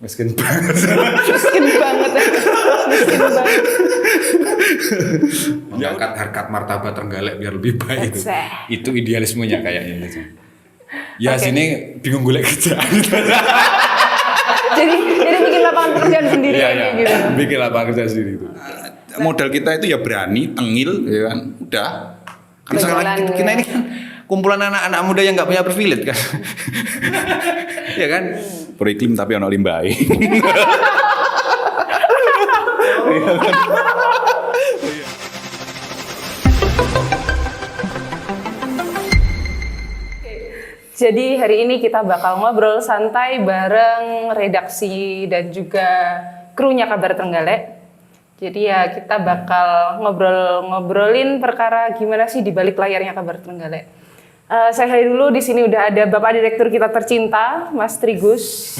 Miskin banget. Miskin banget. Miskin banget. Mengangkat harkat martabat Trenggalek biar lebih baik itu. Eceh. Itu idealismenya kayaknya. Ya Oke. sini bingung golek kerjaan. jadi bikin lapangan pekerjaan sendiri gitu. Bikin lapangan kerja sendiri itu. Modal kita itu ya berani, tengil, ya kan. Udah. Kan sekarang Berjalan, kita ya. ini kan kumpulan anak-anak muda yang nggak punya privilege kan. Ya kan. Periklim tapi ono limbah. Jadi hari ini kita bakal ngobrol santai bareng redaksi dan juga krunya Kabar Trenggalek. Jadi ya kita bakal ngobrolin perkara gimana sih di balik layarnya Kabar Trenggalek. Saya hari dulu di sini udah ada Bapak Direktur kita tercinta, Mas Trigus.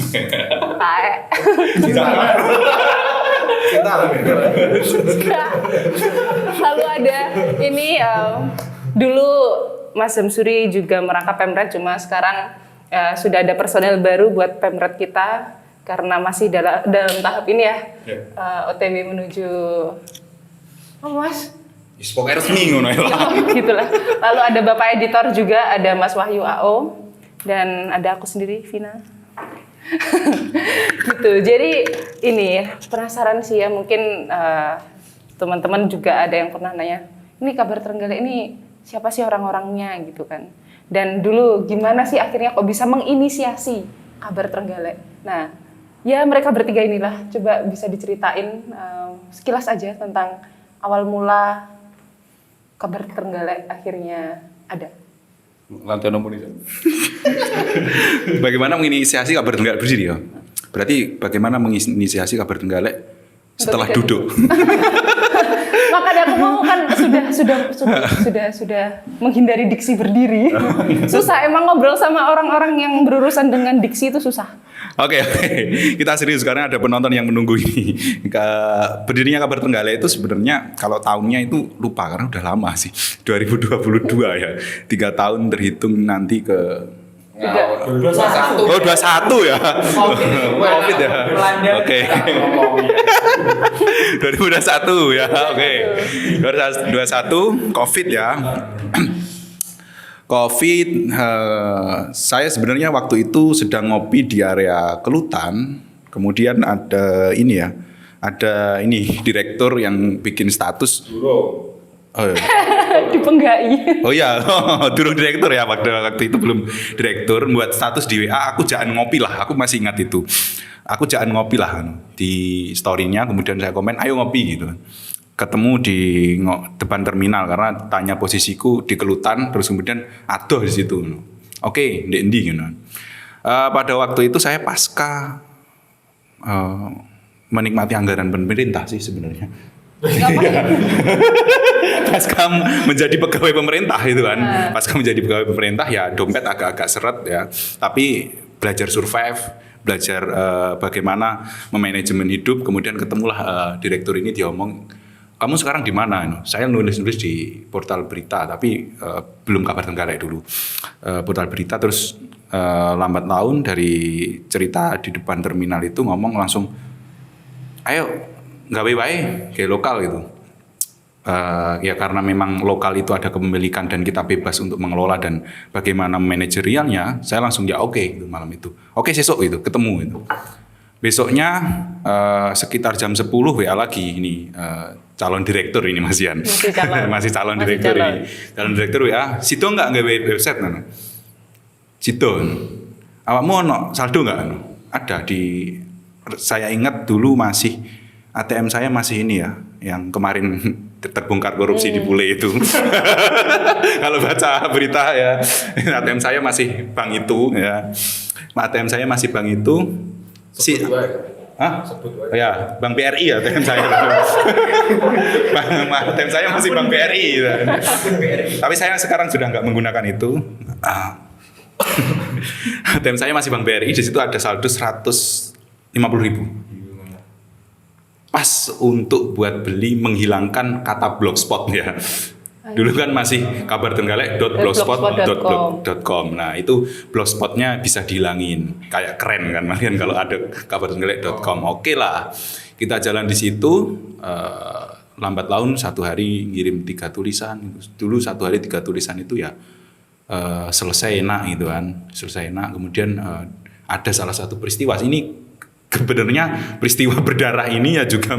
Tae. Lalu ada ini dulu Mas Zamsuri juga merangkap Pemret, cuma sekarang sudah ada personel baru buat Pemret kita karena masih dalam tahap ini ya, OTW menuju Mas? Pokoknya resmi ngono ya. Gitulah. Lalu ada Bapak Editor juga, ada Mas Wahyu AO dan ada aku sendiri Vina. Gitu. Jadi ini penasaran sih ya, mungkin teman-teman juga ada yang pernah nanya, ini Kabar Trenggalek ini siapa sih orang-orangnya gitu kan. Dan dulu gimana sih akhirnya kok bisa menginisiasi Kabar Trenggalek. Nah, ya mereka bertiga inilah, coba bisa diceritain sekilas aja tentang awal mula Kabar Trenggalek akhirnya ada. Lantai nomor ini. Bagaimana menginisiasi Kabar Trenggalek berdiri ya? Berarti bagaimana menginisiasi Kabar Trenggalek setelah duduk? Makanya aku mau kan sudah menghindari diksi berdiri. Susah emang ngobrol sama orang-orang yang berurusan dengan diksi itu susah. Oke, kita serius karena ada penonton yang menunggu ini. Berdirinya Kabar Trenggalek itu sebenarnya kalau tahunnya itu lupa karena udah lama sih. 2022 ya. 3 tahun terhitung nanti ke 21. Oh 21 ya. Covid ya. Oke. 2021 ya. Oke. 2021 Covid ya. Covid, saya sebenarnya waktu itu sedang ngopi di area Kelutan, kemudian ada ini ya, ada ini direktur yang bikin status. Oh, iya. Dipenggai. Oh iya, dulu direktur ya waktu itu belum direktur, buat status di WA, aku jangan ngopi lah, aku masih ingat itu. Aku jangan ngopi lah di story-nya, kemudian saya komen, ayo ngopi gitu. Ketemu di depan terminal karena tanya posisiku di Kelutan, terus kemudian aduh di situ. Oke, ndi gitu. Pada waktu itu saya pasca menikmati anggaran pemerintah sih sebenarnya. Pasca menjadi pegawai pemerintah itu kan. Pasca menjadi pegawai pemerintah ya dompet agak-agak seret ya. Tapi belajar survive, belajar bagaimana memanajemen hidup, kemudian ketemulah direktur ini, dia ngomong, kamu sekarang di mana? Saya nulis-nulis di portal berita, tapi belum Kabar Trenggalek dulu. Portal berita, terus lambat laun dari cerita di depan terminal itu ngomong langsung, ayo gawe wae kayak lokal gitu. Ya karena memang lokal itu ada kepemilikan dan kita bebas untuk mengelola dan bagaimana manajerialnya, saya langsung ya oke gitu malam itu. Oke sesuk itu ketemu itu. Besoknya sekitar jam 10 WA lagi ini calon direktur ini Mas Yan. Masih calon direktur ini. Calon direktur WA, situ enggak gawe website nana. Situ. Awakmu ono saldo enggak? Ada di, saya ingat dulu masih ATM saya masih ini ya, yang kemarin terbongkar korupsi di Bule itu. Kalau baca berita ya, ATM saya masih bank itu ya. ATM saya masih bank itu. Ya, Bank BRI ya ATM saya. ATM saya masih Bank BRI. Tapi saya sekarang sudah nggak menggunakan itu. ATM saya masih Bank BRI, di situ ada saldo 150.000. Pas untuk buat beli menghilangkan kata blogspot ya. Dulu kan masih kabartenggalek.blogspot.com. Nah, itu blogspotnya bisa dihilangin. Kayak keren kan kalian kalau ada kabartenggalek.com. Oke lah. Kita jalan di situ, lambat laun satu hari ngirim 3 tulisan. Dulu satu hari 3 tulisan itu ya selesai enak gitu kan. Selesai enak. Kemudian ada salah satu peristiwa. Ini sebenarnya peristiwa berdarah ini ya juga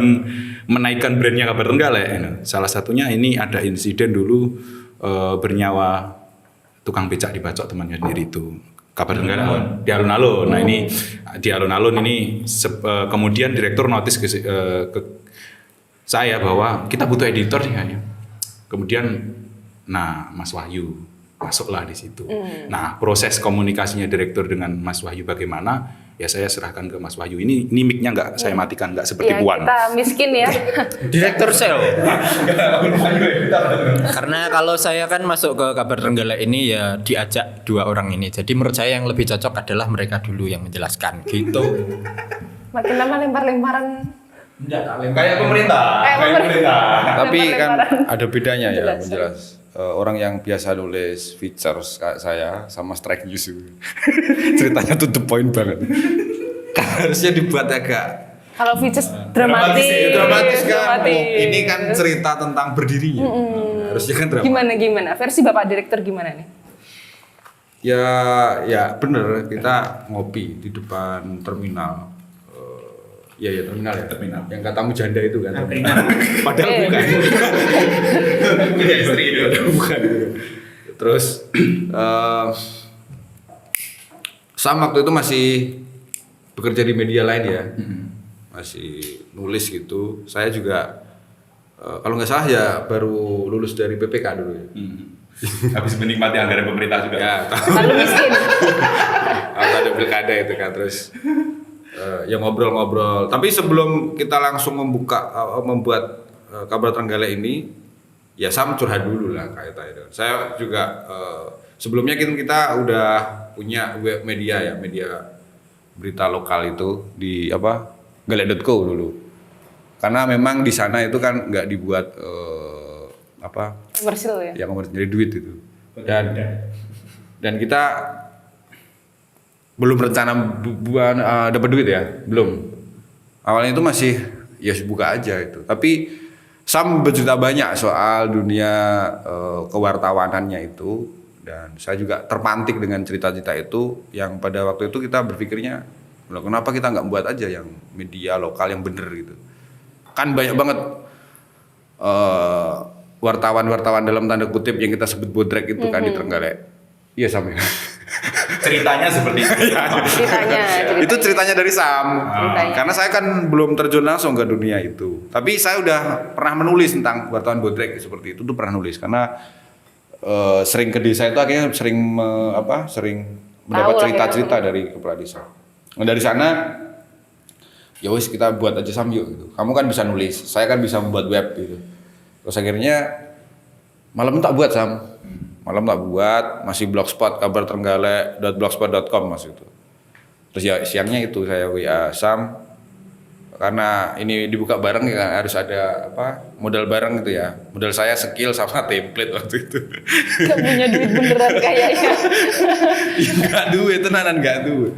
menaikkan brandnya Kabar Tenggalek. Salah satunya ini ada insiden dulu bernyawa tukang becak dibacok temannya sendiri itu. Kabar Tenggalek di alun-alun. Nah ini di alun-alun ini kemudian direktur notis ke saya bahwa kita butuh editor ya. Kemudian nah Mas Wahyu masuklah di situ. Nah proses komunikasinya direktur dengan Mas Wahyu bagaimana? Ya saya serahkan ke Mas Wahyu. Ini mic-nya nggak saya matikan, nggak seperti ya, Puan. Kita miskin ya. Direktur sel. Karena kalau saya kan masuk ke Kabar Tenggalek ini ya diajak 2 orang ini. Jadi menurut saya yang lebih cocok adalah mereka dulu yang menjelaskan gitu. Makin lama lempar-lemparan. Kayak pemerintah. Tapi kan Lempar-lemparan. ada bedanya ya Jelas. menjelas. Orang yang biasa nulis features kayak saya sama strike news itu. Ceritanya tuh the point banget. Kan harusnya dibuat agak Kalau features dramatis. dramatis kan. dramatis. Ini kan cerita tentang berdirinya. Harusnya kan dramatis. Gimana? Versi Bapak Direktur gimana nih? Ya bener, kita ngopi di depan terminal. Iya terminal ya, terminal. Yang katamu janda itu kan. Padahal bukan. Punya istri itu. Bukan. Terus Sam waktu itu masih bekerja di media lain ya. Masih nulis gitu. Saya juga kalau nggak salah ya baru lulus dari PPK dulu ya. Habis menikmati anggaran pemerintah juga. Ya, Lalu miskin. ada pilkada itu kan terus ya ngobrol-ngobrol. Tapi sebelum kita langsung membuat Kabar Tenggalek ini, ya Sam curhat dulu lah kayak itu. Saya juga sebelumnya kita udah punya web media ya, media berita lokal itu di galek.co dulu. Karena memang di sana itu kan nggak dibuat Komersil ya. yang nyari duit itu. Dan kita belum rencana dapat duit ya, belum. Awalnya itu masih ya buka aja itu. Tapi Sam bercerita banyak soal dunia kewartawanannya itu, dan saya juga terpantik dengan cerita-cerita itu yang pada waktu itu kita berpikirnya, kenapa kita nggak buat aja yang media lokal yang bener gitu. Kan banyak banget wartawan-wartawan dalam tanda kutip yang kita sebut bodrek itu kan di Trenggalek. Iya Sam ya. Ceritanya seperti itu. Ceritanya. Itu ceritanya dari Sam. Ceritanya. Karena saya kan belum terjun langsung ke dunia itu. Tapi saya udah pernah menulis tentang wartawan bodrek seperti itu tuh pernah nulis karena sering ke desa itu akhirnya sering mendapat cerita-cerita dari kepala desa. Nah, dari sana ya wis kita buat aja Sam yuk gitu. Kamu kan bisa nulis, saya kan bisa membuat web gitu. Terus akhirnya malam tak buat Sam. Malam tak buat, masih blogspot kabartenggalek.blogspot.com mas itu. Terus ya siangnya itu saya WA Sam, karena ini dibuka bareng ya harus ada modal bareng gitu ya. Modal saya skill sama template waktu itu. Gak punya duit beneran kayaknya. Ya, nggak duit, tenanan nggak duit.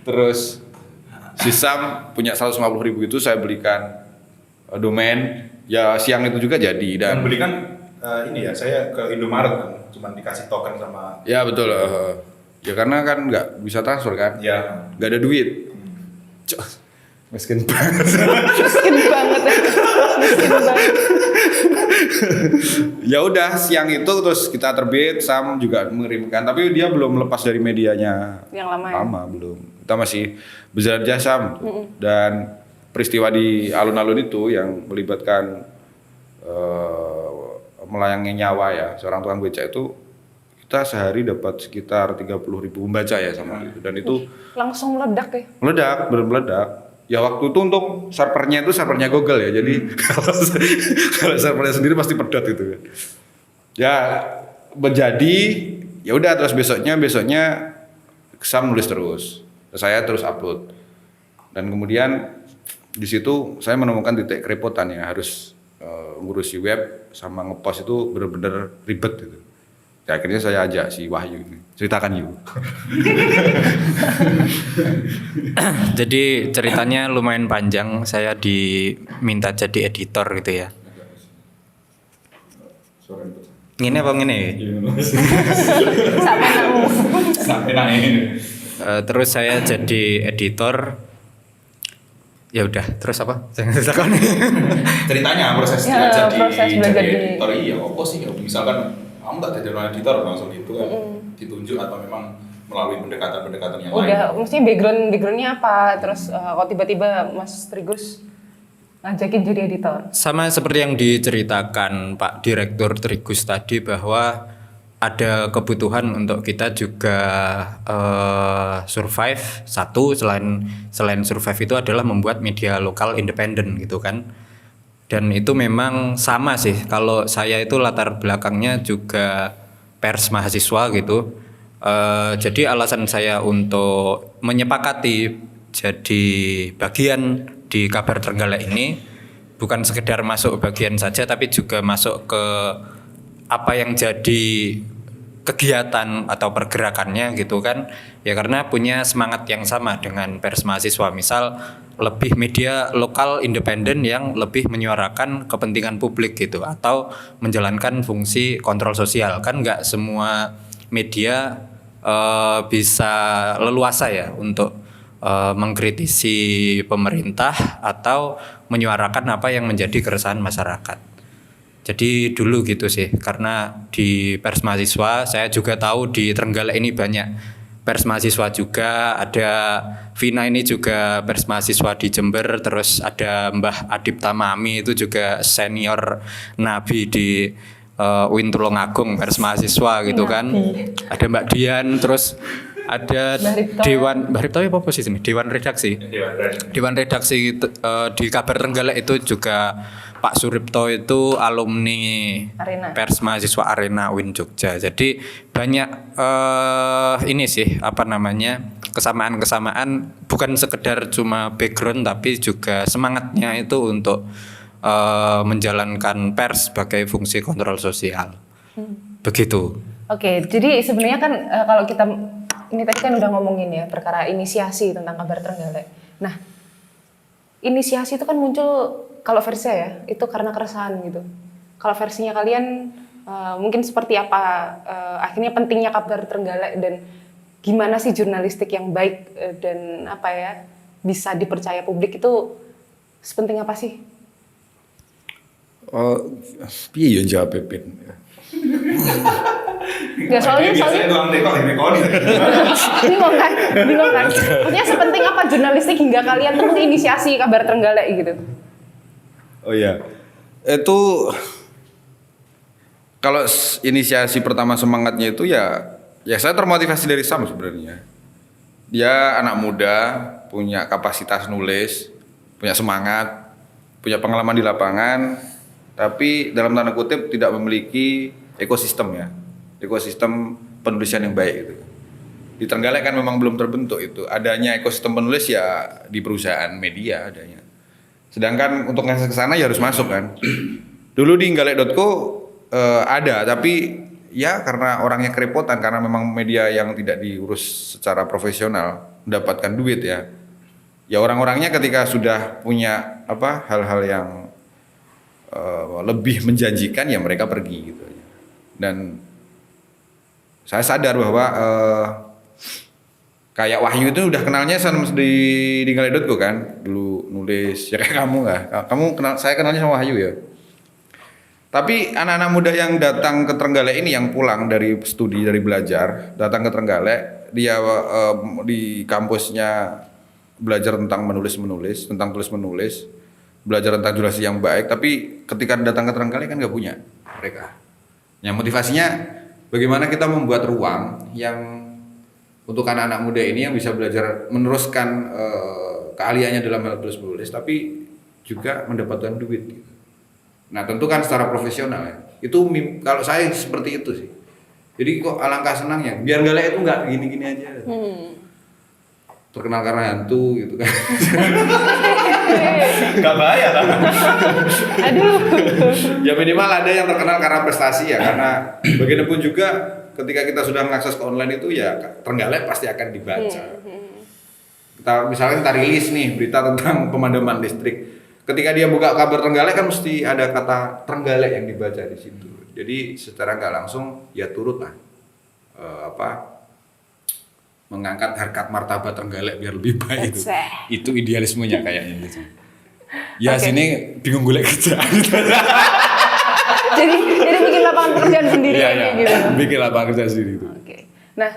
Terus si Sam punya 150.000 itu saya belikan domain. Ya siang itu juga jadi dan Dan belikan ini ya, saya ke Indomaret kan, cuma dikasih token sama. ya betul. Ya karena kan nggak bisa transfer kan. Ya. Nggak ada duit. Miskin banget. Miskin banget. Miskin banget. Ya udah siang itu terus kita terbit, Sam juga mengirimkan, tapi dia belum lepas dari medianya. Yang lama ya? Lama belum. Kita masih berjalan Sam. Dan peristiwa di alun-alun itu yang melibatkan melayangnya nyawa ya seorang tukang becak itu, kita sehari dapat sekitar 30.000 pembaca ya sama itu, dan itu Langsung meledak ya. meledak, benar meledak. Ya waktu itu untuk servernya itu servernya Google ya, jadi kalau servernya sendiri pasti pedot gitu kan. Ya menjadi ya udah terus besoknya Sam nulis terus, saya terus upload, dan kemudian di situ saya menemukan titik kerepotan ya, harus ngurusi web sama ngepost itu bener-bener ribet gitu. Ya, akhirnya saya ajak si Wahyu ini, ceritakan Yu. Jadi ceritanya lumayan panjang. Saya diminta jadi editor gitu ya. Ini apa ini? Sampai nemu. Sampai nangis. Terus saya jadi editor. Ya udah, terus apa? Saya ceritakan. Ceritanya proses Ya, belajar proses di belajar jadi di- editor iya apa sih ya misalkan kamu tak jadi orang editor langsung itu kan ditunjuk atau memang melalui pendekatan-pendekatan yang lain. Udah, mesti backgroundnya apa? Terus kok tiba-tiba Mas Trigus ngajakin jadi editor? Sama seperti yang diceritakan Pak Direktur Trigus tadi bahwa ada kebutuhan untuk kita juga survive. Satu selain survive itu adalah membuat media lokal independen gitu kan. Dan itu memang sama sih. Kalau saya itu latar belakangnya juga pers mahasiswa gitu. Jadi alasan saya untuk menyepakati jadi bagian di Kabar Trenggalek ini bukan sekedar masuk bagian saja, tapi juga masuk ke apa yang jadi kegiatan atau pergerakannya gitu kan. Ya karena punya semangat yang sama dengan pers mahasiswa. Misal lebih media lokal independen yang lebih menyuarakan kepentingan publik gitu, atau menjalankan fungsi kontrol sosial. Kan nggak semua media bisa leluasa ya untuk mengkritisi pemerintah atau menyuarakan apa yang menjadi keresahan masyarakat. Jadi dulu gitu sih, karena di pers mahasiswa saya juga tahu di Trenggalek ini banyak pers mahasiswa juga. Ada Vina ini juga pers mahasiswa di Jember, terus ada Mbah Adip Tamami itu juga senior nabi di UIN Tulungagung pers mahasiswa gitu kan. Ada Mbak Dian, terus ada Mbak Ripto apa posisi ini? Dewan redaksi. Dewan redaksi di Kabar Trenggalek itu juga Pak Suripto itu alumni Arena. pers mahasiswa Arena UIN Jogja. Jadi banyak ini sih apa namanya kesamaan-kesamaan, bukan sekedar cuma background tapi juga semangatnya itu untuk menjalankan pers sebagai fungsi kontrol sosial. Begitu. Oke, jadi sebenarnya kan kalau kita ini tadi kan udah ngomongin ya perkara inisiasi tentang Kabar Trenggalek. Nah, inisiasi itu kan muncul kalau versi saya itu karena keresahan gitu. Kalau versinya kalian mungkin seperti apa akhirnya pentingnya Kabar Trenggalek dan gimana sih jurnalistik yang baik dan apa ya bisa dipercaya publik itu sepenting apa sih? Piye yo jawab Pipin. Ya soalnya tukang dekor bingung kan? Maksudnya sepenting apa jurnalistik hingga kalian tuh menginisiasi Kabar Trenggalek gitu? Oh iya, itu kalau inisiasi pertama semangatnya itu ya saya termotivasi dari Sam sebenarnya. Dia anak muda, punya kapasitas nulis, punya semangat, punya pengalaman di lapangan, tapi dalam tanda kutip tidak memiliki ekosistem penulisan yang baik gitu. Di Trenggalek kan memang belum terbentuk itu. Adanya ekosistem penulis ya di perusahaan media adanya. Sedangkan untuk ngasih ke sana ya harus masuk kan. Dulu di Galek.co ada, tapi ya karena orangnya kerepotan, karena memang media yang tidak diurus secara profesional mendapatkan duit ya. Ya orang-orangnya ketika sudah punya hal-hal yang lebih menjanjikan ya mereka pergi gitu. Dan saya sadar bahwa kayak Wahyu itu udah kenalnya di Galek.co kan, dulu nulis ya kayak kamu lah. Saya kenalnya sama Wahyu ya. Tapi anak-anak muda yang datang ke Trenggalek ini, yang pulang dari studi, dari belajar, datang ke Trenggalek, dia di kampusnya belajar tentang menulis, tentang tulis-menulis, belajar tentang jurnalistik yang baik, tapi ketika datang ke Trenggalek kan nggak punya mereka. Yang motivasinya bagaimana kita membuat ruang yang untuk anak-anak muda ini yang bisa belajar meneruskan keahliannya dalam hal tulis-menulis, tapi juga mendapatkan duit. Gitu. Nah tentu kan secara profesional ya. Itu kalau saya seperti itu sih. Jadi kok alangkah senangnya. Biar Galek itu nggak gini-gini aja. terkenal karena hantu gitu kan. Gak bahaya kan? Aduh. Ya minimal ada yang terkenal karena prestasi ya, karena bagaimanapun juga ketika kita sudah mengakses ke online itu ya Trenggalek pasti akan dibaca. Misalnya kita rilis nih berita tentang pemadaman listrik. Ketika dia buka kabar Trenggalek kan mesti ada kata Trenggalek yang dibaca di situ. Jadi secara nggak langsung ya turut lah mengangkat harkat martabat Trenggalek biar lebih baik itu. Itu idealismenya kayaknya gitu. Ya Oke. sini bingung golek kerjaan. jadi bikin lapangan pekerjaan sendiri gitu. Bikin lapangan kerja sendiri itu. Oke. Nah,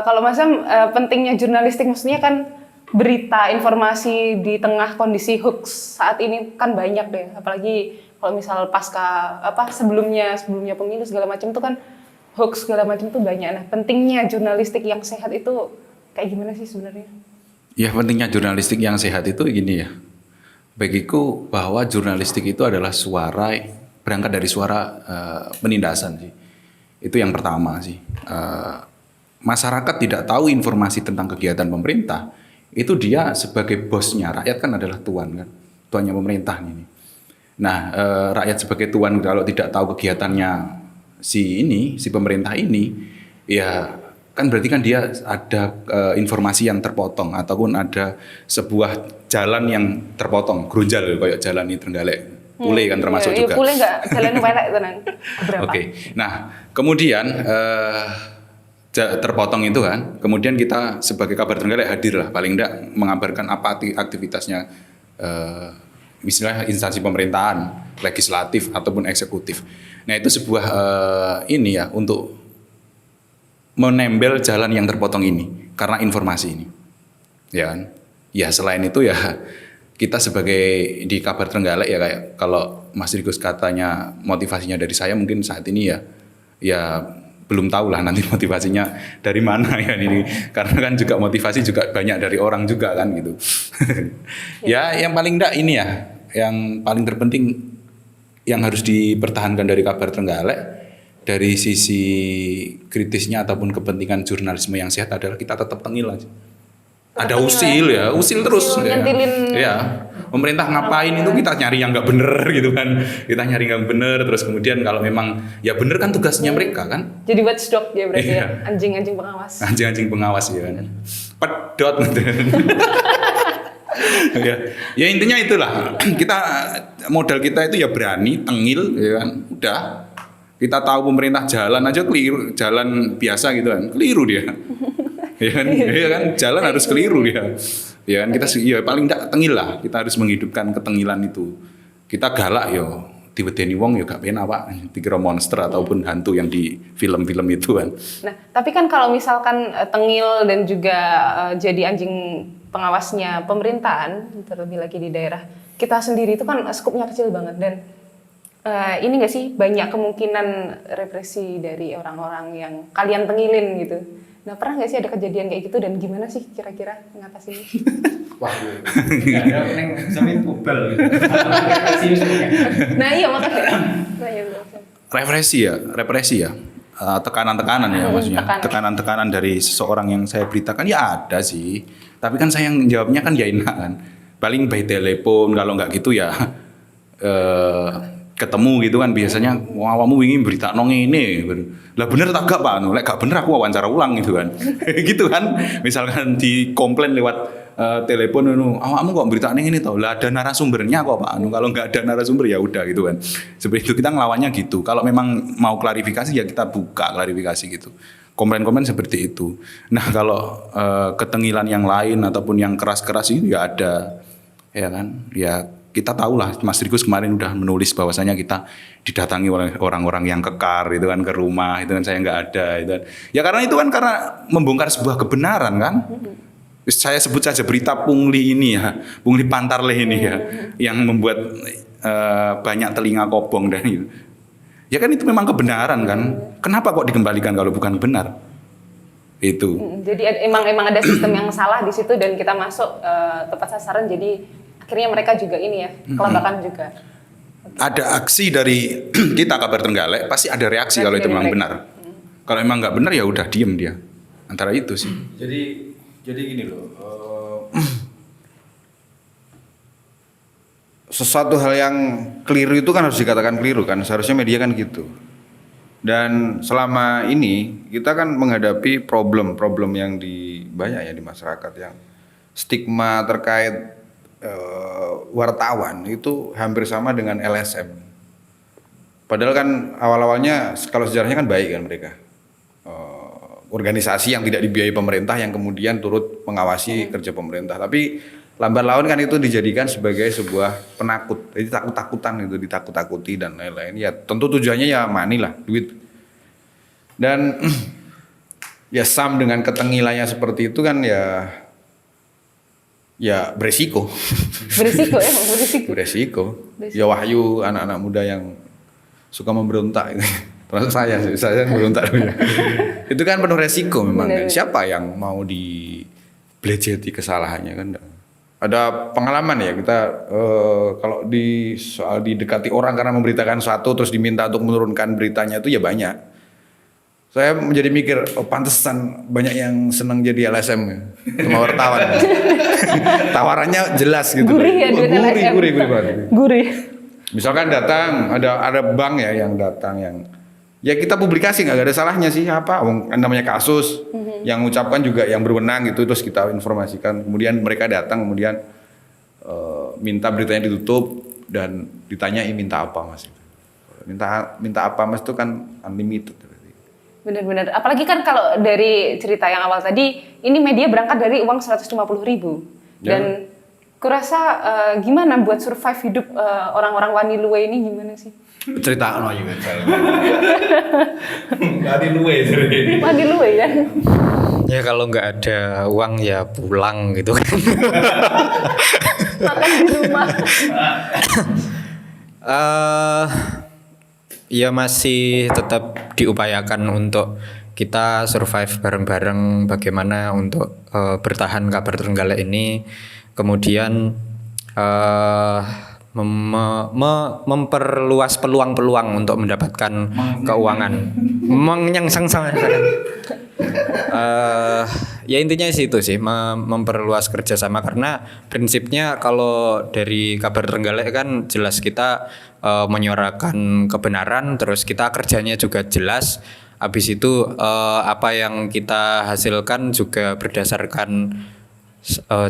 kalau Mas Sam, pentingnya jurnalistik maksudnya kan berita informasi di tengah kondisi hoax saat ini kan banyak deh, apalagi kalau misal pasca sebelumnya pemilu segala macam itu kan hoax segala macam itu banyak. Nah, pentingnya jurnalistik yang sehat itu kayak gimana sih sebenarnya? Ya pentingnya jurnalistik yang sehat itu gini ya. Bagiku bahwa jurnalistik itu adalah berangkat dari suara penindasan sih. Itu yang pertama sih. Masyarakat tidak tahu informasi tentang kegiatan pemerintah, itu dia sebagai bosnya, rakyat kan adalah tuan kan, tuannya pemerintah ini. Nah, rakyat sebagai tuan kalau tidak tahu kegiatannya si pemerintah ini, ya kan berarti kan dia ada informasi yang terpotong ataupun ada sebuah jalan yang terpotong, grunjal kayak jalan di Trenggalek, Pule kan termasuk juga. Pule nggak jalan welek tenan. Berapa? Oke, nah kemudian terpotong itu kan, kemudian kita sebagai kabar Trenggalek hadir lah, paling enggak mengabarkan apa aktivitasnya misalnya instansi pemerintahan, legislatif ataupun eksekutif. Nah itu sebuah untuk menembel jalan yang terpotong ini karena informasi ini, ya kan? Ya selain itu ya kita sebagai di kabar Trenggalek ya kayak kalau Mas Rigus katanya motivasinya dari saya mungkin saat ini ya belum tahu lah nanti motivasinya dari mana ya ini, karena kan juga motivasi juga banyak dari orang juga kan gitu. Ya yang paling enggak ini ya, yang paling terpenting yang harus dipertahankan dari kabar Trenggalek dari sisi kritisnya ataupun kepentingan jurnalisme yang sehat adalah kita tetap tengil aja. Ada usil terus. Nyentilin. Ya. Pemerintah ngapain itu kita nyari yang nggak bener gitu kan. Kita nyari yang bener terus kemudian kalau memang ya bener kan tugasnya mereka kan. Jadi watchdog ya berarti Iya. ya, anjing-anjing pengawas. Anjing-anjing pengawas ya kan. Pedot gitu. Ya intinya itulah. Modal kita itu ya berani, tengil ya kan. Udah. Kita tahu pemerintah jalan aja keliru, jalan biasa gitu kan. Keliru dia. Ya kan jalan harus keliru dia. Ya kan kita paling enggak tengil lah. Kita harus menghidupkan ketengilan itu. Kita galak yo diwedeni wong yo gak penak Pak. Dikira monster ataupun hantu yang di film-film itu kan. Nah, tapi kan kalau misalkan tengil dan juga jadi anjing pengawasnya pemerintahan, terlebih lagi di daerah, kita sendiri itu kan skupnya kecil banget dan ini nggak sih banyak kemungkinan represi dari orang-orang yang kalian tengilin gitu. Nah, pernah nggak sih ada kejadian kayak gitu dan gimana sih kira-kira ngatasinnya? Wah, ada neng sambil pubel. Nah, iya makanya. Nah, iya, Represi ya. Tekanan-tekanan ya maksudnya. Tekanan-tekanan dari seseorang yang saya beritakan ya ada sih. Tapi kan saya yang jawabnya kan ya enak kan. Paling by telepon, kalau nggak gitu ya ketemu gitu kan biasanya wawamu ingin berita nong ini lah bener tak gak Pak lek gak bener aku wawancara ulang gitu kan. Gitu kan misalkan di komplain lewat telepon awakmu kok berita ini tau lah ada narasumbernya kok Pak kalau nggak ada narasumber ya udah gitu kan. Seperti itu kita ngelawannya gitu. Kalau memang mau klarifikasi ya kita buka klarifikasi gitu. Komplain-komplain seperti itu. Nah kalau ketengilan yang lain ataupun yang keras-keras itu ya ada ya kan ya. Kita tahu lah Mas Rigus kemarin udah menulis bahwasanya kita didatangi oleh orang-orang yang kekar itu kan ke rumah itu kan saya nggak ada itu kan. Ya karena itu kan karena membongkar sebuah kebenaran kan. Saya sebut saja berita pungli ini ya, pungli Pantarleh ini ya, yang membuat banyak telinga kobong dan itu. Ya kan itu memang kebenaran kan. Kenapa kok dikembalikan kalau bukan benar? Itu. Jadi emang ada sistem yang salah di situ dan kita masuk tepat sasaran jadi akhirnya mereka juga ini ya, kelabakan juga. Ada aksi dari kita kabar Trenggalek, pasti ada reaksi kalau itu memang benar. Kalau memang nggak benar ya udah diem dia. Antara itu sih. Jadi gini loh, sesuatu hal yang keliru itu kan harus dikatakan keliru kan, seharusnya media kan gitu. Dan selama ini kita kan menghadapi problem-problem yang banyak ya di masyarakat, yang stigma terkait wartawan itu hampir sama dengan LSM. Padahal kan awal-awalnya kalau sejarahnya kan baik kan mereka. Organisasi yang tidak dibiayai pemerintah yang kemudian turut mengawasi kerja pemerintah. Tapi lambat laun kan itu dijadikan sebagai sebuah penakut. Jadi takut-takutan itu, ditakut-takuti dan lain-lain. Ya tentu tujuannya ya money lah, duit. Dan ya SAM dengan ketengilannya seperti itu kan ya beresiko. Beresiko. Ya Wahyu anak-anak muda yang suka memberontak itu. Termasuk saya memberontak dulu. Itu kan penuh resiko memang kan. Siapa yang mau dibelejeti kesalahannya kan? Ada pengalaman ya kita kalau soal didekati orang karena memberitakan sesuatu terus diminta untuk menurunkan beritanya itu ya banyak. Saya menjadi mikir, pantesan banyak yang senang jadi LSM ya, sama wartawan. Tawarannya jelas gitu. Gurih ya duit LSM. Gurih banget. Gurih. Misalkan datang ada bank ya yang datang yang ya kita publikasi nggak ada salahnya sih apa namanya kasus yang ucapkan juga yang berwenang gitu terus kita informasikan kemudian mereka datang kemudian minta beritanya ditutup dan ditanyai minta apa mas minta apa mas itu kan unlimited. Benar-benar. Apalagi kan kalau dari cerita yang awal tadi, ini media berangkat dari uang 150.000 dan kurasa gimana buat survive hidup orang-orang Wanilue ini gimana sih? Cerita no juga saya. Wanilue ya. Ya kalau nggak ada uang ya pulang gitu kan. Makan di rumah. Ya masih tetap diupayakan untuk kita survive bareng-bareng bagaimana untuk bertahan kabar Trenggalek ini, kemudian memperluas peluang-peluang untuk mendapatkan keuangan, ya intinya sih itu sih memperluas kerjasama karena prinsipnya kalau dari kabar Trenggalek kan jelas kita menyuarakan kebenaran terus kita kerjanya juga jelas habis itu apa yang kita hasilkan juga berdasarkan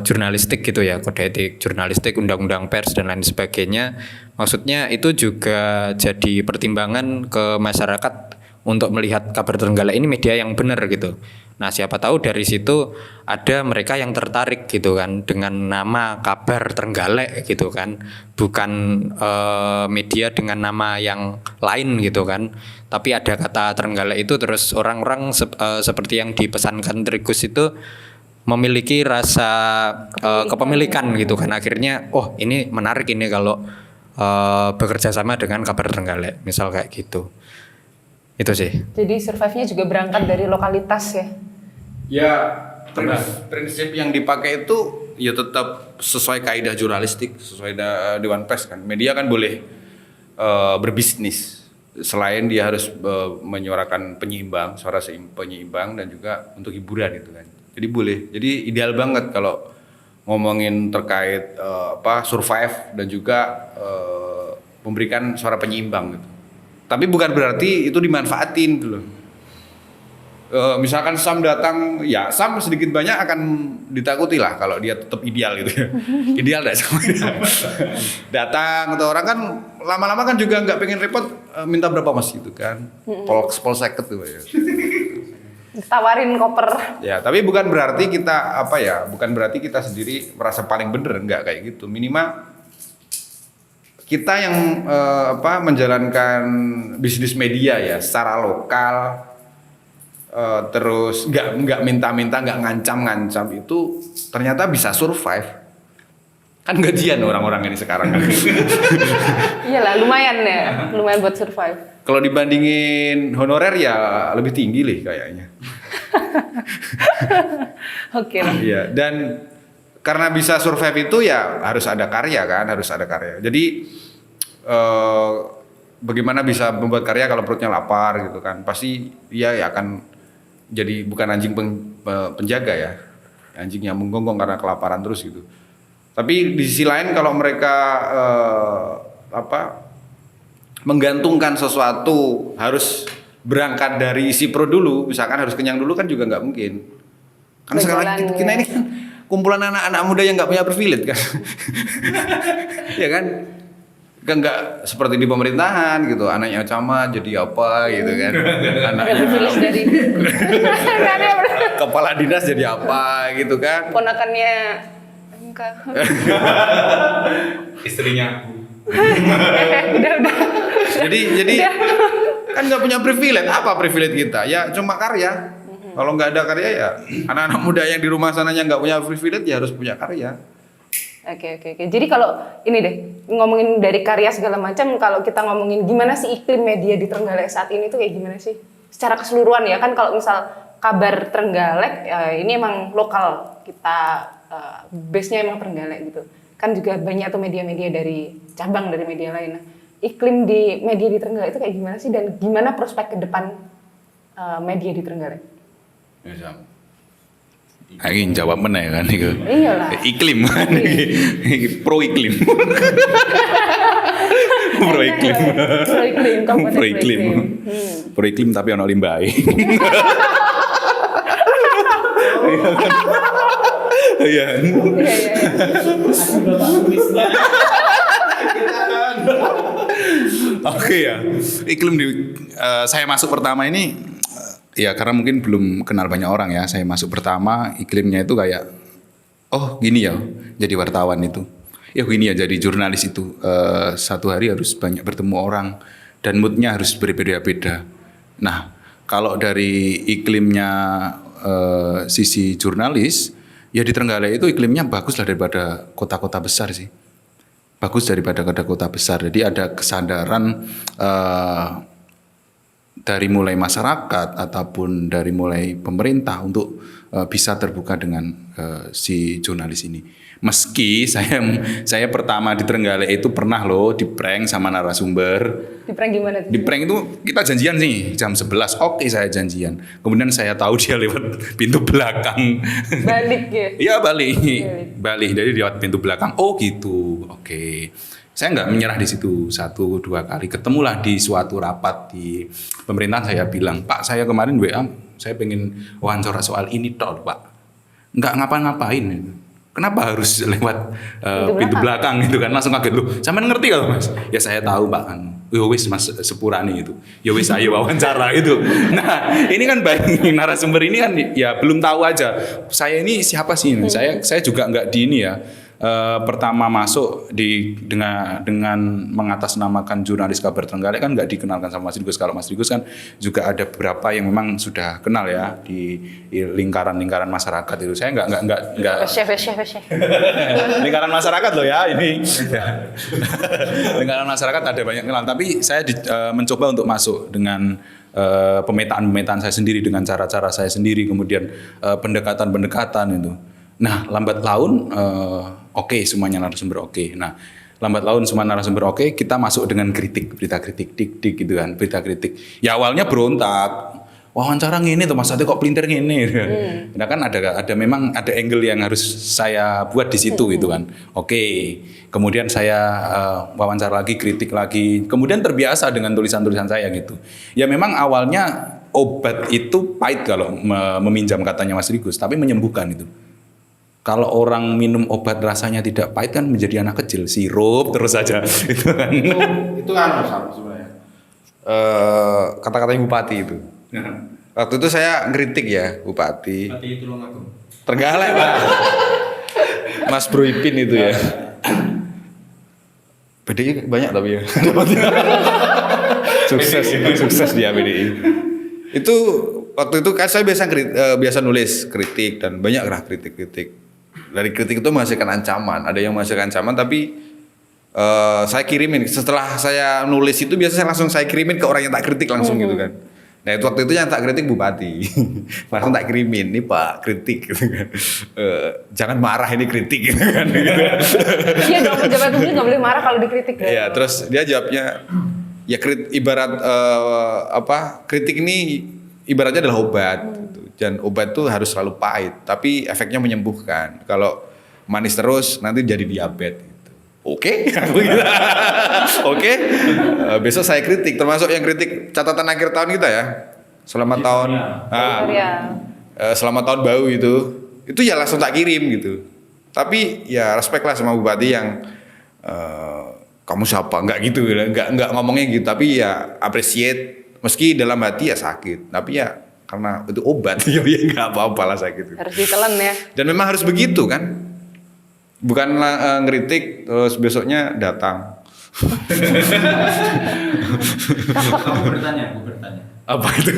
jurnalistik gitu ya, kode etik jurnalistik, undang-undang pers dan lain sebagainya. Maksudnya itu juga jadi pertimbangan ke masyarakat untuk melihat kabar Trenggalek ini media yang benar gitu. Nah siapa tahu dari situ ada mereka yang tertarik gitu kan dengan nama kabar Trenggalek gitu kan, bukan media dengan nama yang lain gitu kan. Tapi ada kata Trenggalek itu terus orang-orang seperti yang dipesankan Trigus itu memiliki rasa kepemilikan gitu kan, akhirnya oh ini menarik ini kalau bekerja sama dengan kabar Trenggalek misal kayak gitu. Itu sih. Jadi survive-nya juga berangkat dari lokalitas ya. Ya prinsip yang dipakai itu ya tetap sesuai kaidah jurnalistik, sesuai Dewan Pers kan. Media kan boleh berbisnis selain dia harus menyuarakan penyeimbang, suara penyeimbang dan juga untuk hiburan gitu kan. Jadi boleh. Jadi ideal banget kalau ngomongin terkait survive dan juga memberikan suara penyeimbang gitu. Tapi bukan berarti itu dimanfaatin gitu loh. Misalkan SAM datang, ya SAM sedikit banyak akan ditakuti lah kalau dia tetap ideal gitu ya. Ideal enggak sama dia. Datang atau orang kan lama-lama kan juga nggak pengen repot minta berapa mas gitu kan. Polseket tuh ya. Tawarin koper. Ya, tapi bukan berarti kita bukan berarti kita sendiri merasa paling bener, enggak kayak gitu. Minimal kita yang menjalankan bisnis media ya secara lokal, terus nggak minta-minta, nggak ngancam-ngancam itu ternyata bisa survive. Kan gajian orang-orang ini sekarang kan. Iyalah lumayan buat survive. Kalau dibandingin honorer ya lebih tinggi nih kayaknya. Oke. Iya, dan karena bisa survive itu ya harus ada karya kan, harus ada karya. Jadi bagaimana bisa membuat karya kalau perutnya lapar gitu kan? Pasti dia ya akan jadi bukan anjing penjaga ya. anjing yang menggonggong karena kelaparan terus gitu. Tapi di sisi lain kalau mereka menggantungkan sesuatu harus berangkat dari isi perut dulu, misalkan harus kenyang dulu kan juga nggak mungkin. Karena sekarang kita ini kan kumpulan anak-anak muda yang nggak punya privilege kan, ya kan? Kan nggak seperti di pemerintahan gitu, anaknya camat jadi apa gitu kan, anaknya dari kepala dinas jadi apa gitu kan, ponakannya MK. Istrinya. udah. Jadi kan nggak punya privilege. Apa privilege kita? Ya cuma karya. Kalau nggak ada karya ya anak-anak muda yang di rumah sananya nggak punya privilege ya harus punya karya. Oke. Jadi kalau ini deh ngomongin dari karya segala macam, kalau kita ngomongin gimana sih iklim media di Trenggalek saat ini tuh kayak gimana sih? Secara keseluruhan ya kan, kalau misal kabar Trenggalek ini emang lokal kita, base-nya emang Trenggalek gitu. Kan juga banyak tuh media-media dari cabang dari media lain. Nah, iklim di media di Trenggalek itu kayak gimana sih, dan gimana prospek ke depan media di Trenggalek? Ingin jawab mana ya kan itu. Iyalah. Iklim kan. Pro iklim. Pro iklim. Pro iklim. Pro iklim tapi ono limbah. Iya. Oke ya. Iklim di saya masuk pertama ini ya karena mungkin belum kenal banyak orang ya. Saya masuk pertama iklimnya itu kayak oh gini ya jadi wartawan itu. Ya gini ya jadi jurnalis itu. Satu hari harus banyak bertemu orang dan moodnya harus berbeda-beda. Nah, kalau dari iklimnya sisi jurnalis, ya di Trenggalek itu iklimnya bagus lah daripada kota-kota besar sih. Bagus daripada kota-kota besar. Jadi ada kesadaran dari mulai masyarakat ataupun dari mulai pemerintah untuk bisa terbuka dengan si jurnalis ini. Meski saya pertama di Trenggalek itu pernah loh di-prank sama narasumber. Di-prank gimana tuh? Di-prank itu kita janjian nih jam 11. Oke, saya janjian. Kemudian saya tahu dia lewat pintu belakang. Balik ya? Iya, balik. Jadi lewat pintu belakang. Oh gitu. Oke. Saya nggak menyerah di situ 1-2 kali. Ketemulah di suatu rapat di pemerintahan, saya bilang, Pak saya kemarin WA, saya pengen wawancara soal ini toh Pak. Nggak ngapa-ngapain. Kenapa harus lewat pintu belakang gitu kan? Langsung kaget, loh sampean ngerti kalau Mas? Ya saya tahu Pak kan. Yo wis Mas Sepurani itu. Ya wis ayo wawancara itu. Nah, ini kan baik narasumber ini kan ya belum tahu aja. Saya ini siapa sih ini? Saya juga nggak di ini ya. Pertama masuk dengan mengatasnamakan jurnalis kabar Trenggalek kan nggak dikenalkan sama Mas Rigus. Kalau Mas Rigus kan juga ada beberapa yang memang sudah kenal ya di lingkaran masyarakat itu. Saya nggak Chef. lingkaran masyarakat loh ya ini. Lingkaran masyarakat ada banyak kenal. Tapi saya mencoba untuk masuk dengan pemetaan saya sendiri, dengan cara-cara saya sendiri, kemudian pendekatan itu. Nah, lambat laun oke, semuanya narasumber oke. Nah, lambat laun semua narasumber oke, kita masuk dengan kritik, berita kritik, dik gitu kan, berita kritik. Ya awalnya berontak. Wawancara ngene tuh Mas Ate kok pelintir ngene. Nah kan ada memang ada angle yang harus saya buat di situ gitu kan. Oke. Kemudian saya wawancara lagi, kritik lagi. Kemudian terbiasa dengan tulisan-tulisan saya gitu. Ya memang awalnya obat itu pahit kalau meminjam katanya Mas Rigus, tapi menyembuhkan itu. Kalau orang minum obat rasanya tidak pahit kan menjadi anak kecil, sirup terus saja itu kan. Itu kan sebenarnya. Kata-kata bupati itu. Waktu itu saya ngeritik ya bupati. Bupati itu loh aku. Trenggalek Pak. Mas Bro Ipin itu ya. PDI banyak tapi ya. sukses dia PDI. Itu waktu itu kan saya biasa nulis kritik dan banyak lah kritik. Dari kritik itu menghasilkan ancaman. Ada yang menghasilkan ancaman tapi saya kirimin. Setelah saya nulis itu biasanya langsung saya kirimin ke orang yang tak kritik langsung gitu kan. Nah itu waktu itu yang tak kritik bupati. Langsung tak kirimin, nih Pak kritik gitu kan. Jangan marah ini kritik gitu kan. Iya dong, pejabat publik nggak boleh marah kalau dikritik. Iya, terus dia jawabnya ya ibarat kritik ini ibaratnya adalah obat gitu. Dan obat tuh harus selalu pahit, tapi efeknya menyembuhkan. Kalau manis terus nanti jadi diabetes gitu. Oke, aku gitu. Oke. Besok saya kritik, termasuk yang kritik catatan akhir tahun kita ya. Selamat tahun. Selamat tahun bau itu ya langsung tak kirim gitu. Tapi ya respect lah sama bupati yang kamu siapa, nggak gitu, nggak ngomongnya gitu, tapi ya appreciate meski dalam hati ya sakit, tapi ya karena itu obat ya nggak apa-apa lah sakit. Harus ditelan ya. Dan memang harus begitu kan, bukan ngeritik terus besoknya datang. Aku bertanya. Apa itu?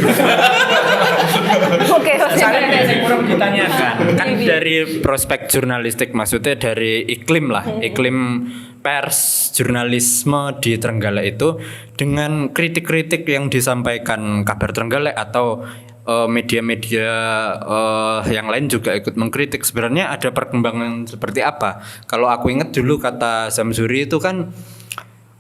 Oke, Saya kurang ditanyakan kan dari prospek jurnalistik, maksudnya dari iklim lah, iklim pers jurnalisme di Trenggalek itu dengan kritik-kritik yang disampaikan Kabar Trenggalek atau media-media yang lain juga ikut mengkritik. Sebenarnya ada perkembangan seperti apa? Kalau aku ingat dulu kata Samsuri itu kan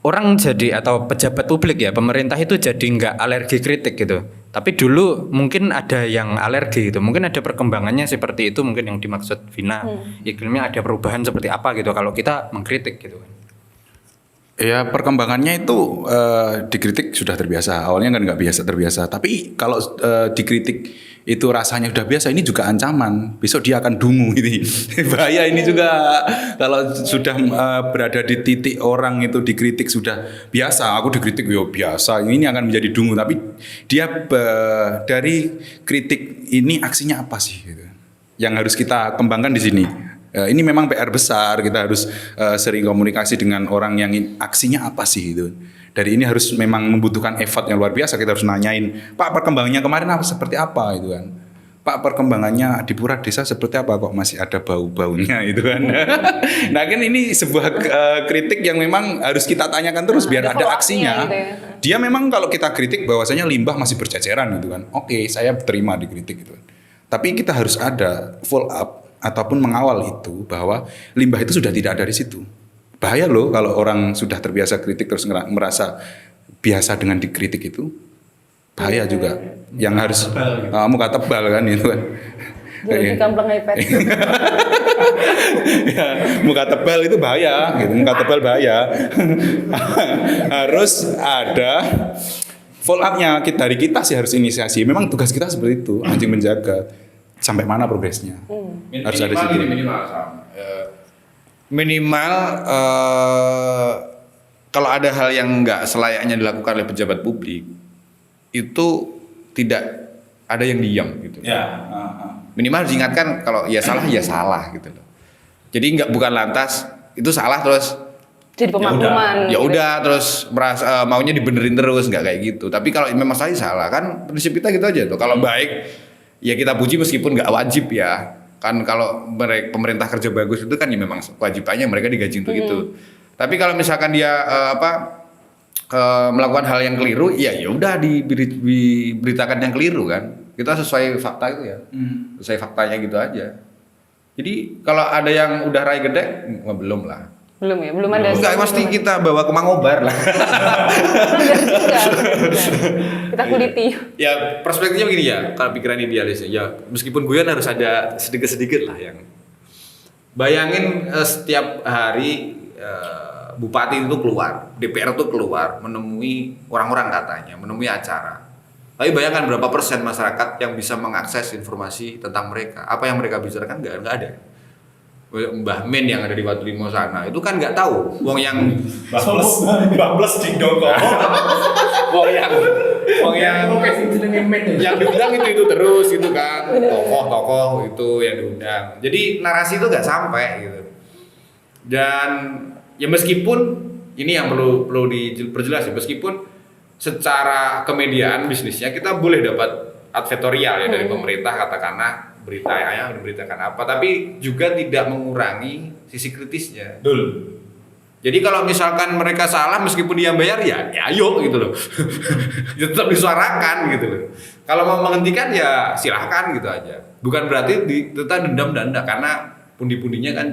orang jadi atau pejabat publik ya, pemerintah itu jadi nggak alergi kritik gitu. Tapi dulu mungkin ada yang alergi gitu. Mungkin ada perkembangannya seperti itu mungkin yang dimaksud Vina. Iklimnya ada perubahan seperti apa gitu kalau kita mengkritik gitu kan. Ya perkembangannya itu dikritik sudah terbiasa. Awalnya kan nggak biasa terbiasa. Tapi kalau dikritik itu rasanya sudah biasa, ini juga ancaman. Besok dia akan dungu ini. Bahaya ini juga kalau sudah berada di titik orang itu dikritik sudah biasa. Aku dikritik yo biasa. Ini akan menjadi dungu. Tapi dia dari kritik ini aksinya apa sih? Gitu. Yang harus kita kembangkan di sini. Ini memang PR besar, kita harus sering komunikasi dengan orang yang aksinya apa sih itu. Dari ini harus memang membutuhkan effort yang luar biasa, kita harus nanyain, Pak perkembangannya kemarin seperti apa itu kan. Pak perkembangannya di Pura Desa seperti apa kok masih ada bau-baunya itu kan. Nah kan ini sebuah kritik yang memang harus kita tanyakan terus biar ada aksinya. Gitu ya. Dia memang kalau kita kritik bahwasanya limbah masih berceceran gitu kan. Oke, saya terima dikritik gitu kan. Tapi kita harus ada follow up ataupun mengawal itu bahwa limbah itu sudah tidak ada di situ. Bahaya loh kalau orang sudah terbiasa kritik terus merasa biasa dengan dikritik itu. Bahaya juga. Yang harus muka tebal kan itu kan. Jadi gampang iPad. Ya, muka tebal itu bahaya gitu. Muka tebal bahaya. Harus ada follow up-nya dari kita sih, harus inisiasi. Memang tugas kita seperti itu, anjing menjaga. Sampai mana progresnya? Harus ada situ. Minimal kalau ada hal yang nggak selayaknya dilakukan oleh pejabat publik itu tidak ada yang diam gitu. Ya. Minimal harus diingatkan kalau ya salah gitu loh. Jadi bukan lantas itu salah terus Jadi pemakluman. ya udah terus merasa maunya dibenerin terus, nggak kayak gitu. Tapi kalau memang salah kan prinsip kita gitu aja tuh. Kalau baik ya kita puji meskipun nggak wajib ya. Kan kalau pemerintah kerja bagus itu kan ya memang kewajibannya mereka digaji untuk itu. Tapi kalau misalkan dia melakukan hal yang keliru, ya udah diberitakan yang keliru kan. Kita sesuai fakta itu ya. Sesuai faktanya gitu aja. Jadi kalau ada yang udah rai gede, belum lah. Belum ya, belum ada. Enggak, pasti kita bawa ke Mangobar lah. Kita kuliti. Ya perspektifnya begini ya, kalau pikiran idealis ya meskipun guyon harus ada sedikit-sedikit lah yang bayangin setiap hari bupati itu keluar, DPR itu keluar menemui orang-orang katanya, menemui acara. Tapi bayangkan berapa persen masyarakat yang bisa mengakses informasi tentang mereka, apa yang mereka bicarakan nggak ada. Mbah Men yang ada di Watu Limo sana itu kan nggak tahu wong yang Bablas ding dong kok. wong yang diundang itu terus gitu kan, tokoh itu yang diundang, jadi narasi itu nggak sampai gitu. Dan ya meskipun ini yang perlu diperjelas ya, meskipun secara kemediaan bisnisnya kita boleh dapat advertorial ya dari pemerintah, katakanlah berita yang diberitakan apa, tapi juga tidak mengurangi sisi kritisnya. Betul. Jadi kalau misalkan mereka salah meskipun dia bayar ya ayo gitu loh. Tetap disuarakan gitu loh. Kalau mau menghentikan ya silahkan gitu aja. Bukan berarti tetap dendam danda, karena pundi-pundinya kan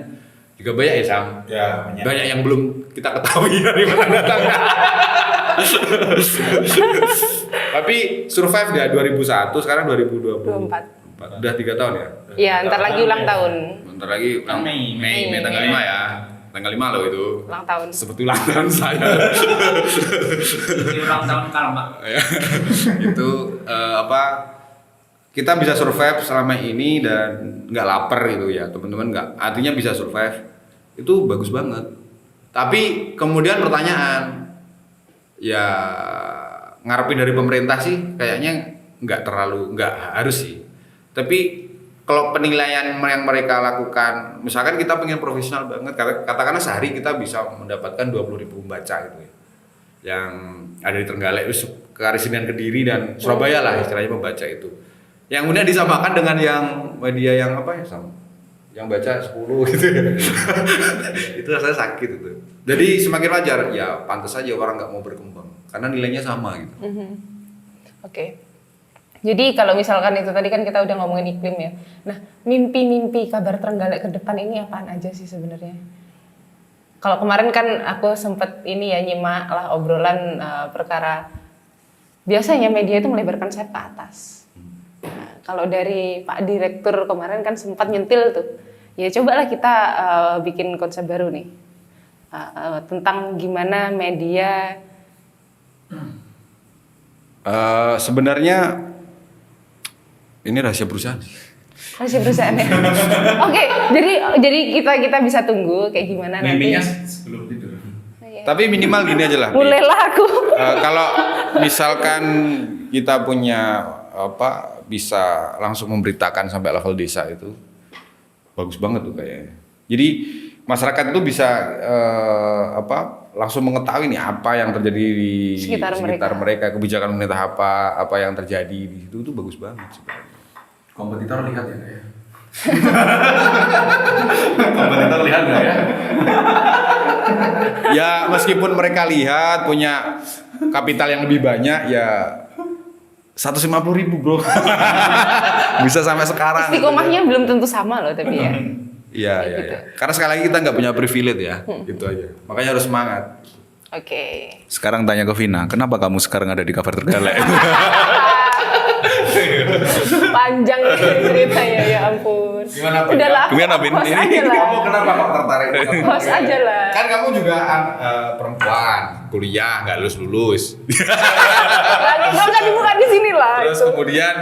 juga banyak ya Sam. Ya, banyak yang belum kita ketahui dari mana datangnya. Tapi survive dia 2001, sekarang 2024. Udah 3 tahun ya? Iya, ntar lagi ulang tahun. Bentar lagi Mei tanggal 5 ya. Tanggal 5 loh itu. Ulang tahun. Seperti ulang tahun saya. Ini ulang tahun karma. Itu kita bisa survive selama ini dan nggak lapar gitu ya teman-teman, nggak, artinya bisa survive itu bagus banget. Tapi kemudian pertanyaan ya, ngarepin dari pemerintah sih kayaknya nggak harus sih. Tapi kalau penilaian yang mereka lakukan, misalkan kita pengen profesional banget, katakanlah sehari kita bisa mendapatkan 20.000 pembaca gitu ya, yang ada di Trenggalek, Karesidenan Kediri dan Surabaya lah istilahnya pembaca itu. Yang kemudian disamakan dengan yang media yang apa ya, sama yang baca 10 gitu ya. Itu rasanya sakit itu. Jadi semakin wajar ya, pantas saja orang nggak mau berkembang karena nilainya sama gitu. Oke. Jadi kalau misalkan itu tadi kan kita udah ngomongin iklim ya. Nah, mimpi-mimpi Kabar Trenggalek ke depan ini apaan aja sih sebenarnya? Kalau kemarin kan aku sempet ini ya nyimak lah obrolan perkara biasanya media itu melebarkan sayap ke atas. Nah, kalau dari Pak Direktur kemarin kan sempat nyentil tuh. Ya cobalah kita bikin konsep baru nih. Tentang gimana media Sebenarnya ini rahasia perusahaan. masih perusahaan ya. Oke, jadi kita bisa tunggu kayak gimana nanti. Mimpinya sebelum tidur. Iya. Tapi minimal gini aja lah. Mulailah aku. Kalau misalkan kita punya bisa langsung memberitakan sampai level desa itu bagus banget tuh kayaknya. Jadi masyarakat itu bisa langsung mengetahui nih apa yang terjadi di sekitar mereka, kebijakan pemerintah apa yang terjadi di situ, itu bagus banget sebenarnya. Kompetitor lihat ya nggak ya? Kompetitor lihat nggak ya? Ya meskipun mereka lihat punya kapital yang lebih banyak ya 150.000 bro. Bisa sampai sekarang. Istiqomahnya belum tentu sama loh tapi ya. Iya. Karena sekali lagi kita nggak punya privilege ya, itu aja. Makanya harus semangat. Oke. Sekarang tanya ke Vina, kenapa kamu sekarang ada di Kabar Trenggalek? Panjang ceritanya ya ampun. Gimana, Bin? Udahlah. Gimana, Bin? Host Ini aja lah. Kamu kenapa kok tertarik? Host aja lah. Kan kamu juga perempuan, kuliah nggak lulus. Nggak dibuka di sini lah. Terus itu. kemudian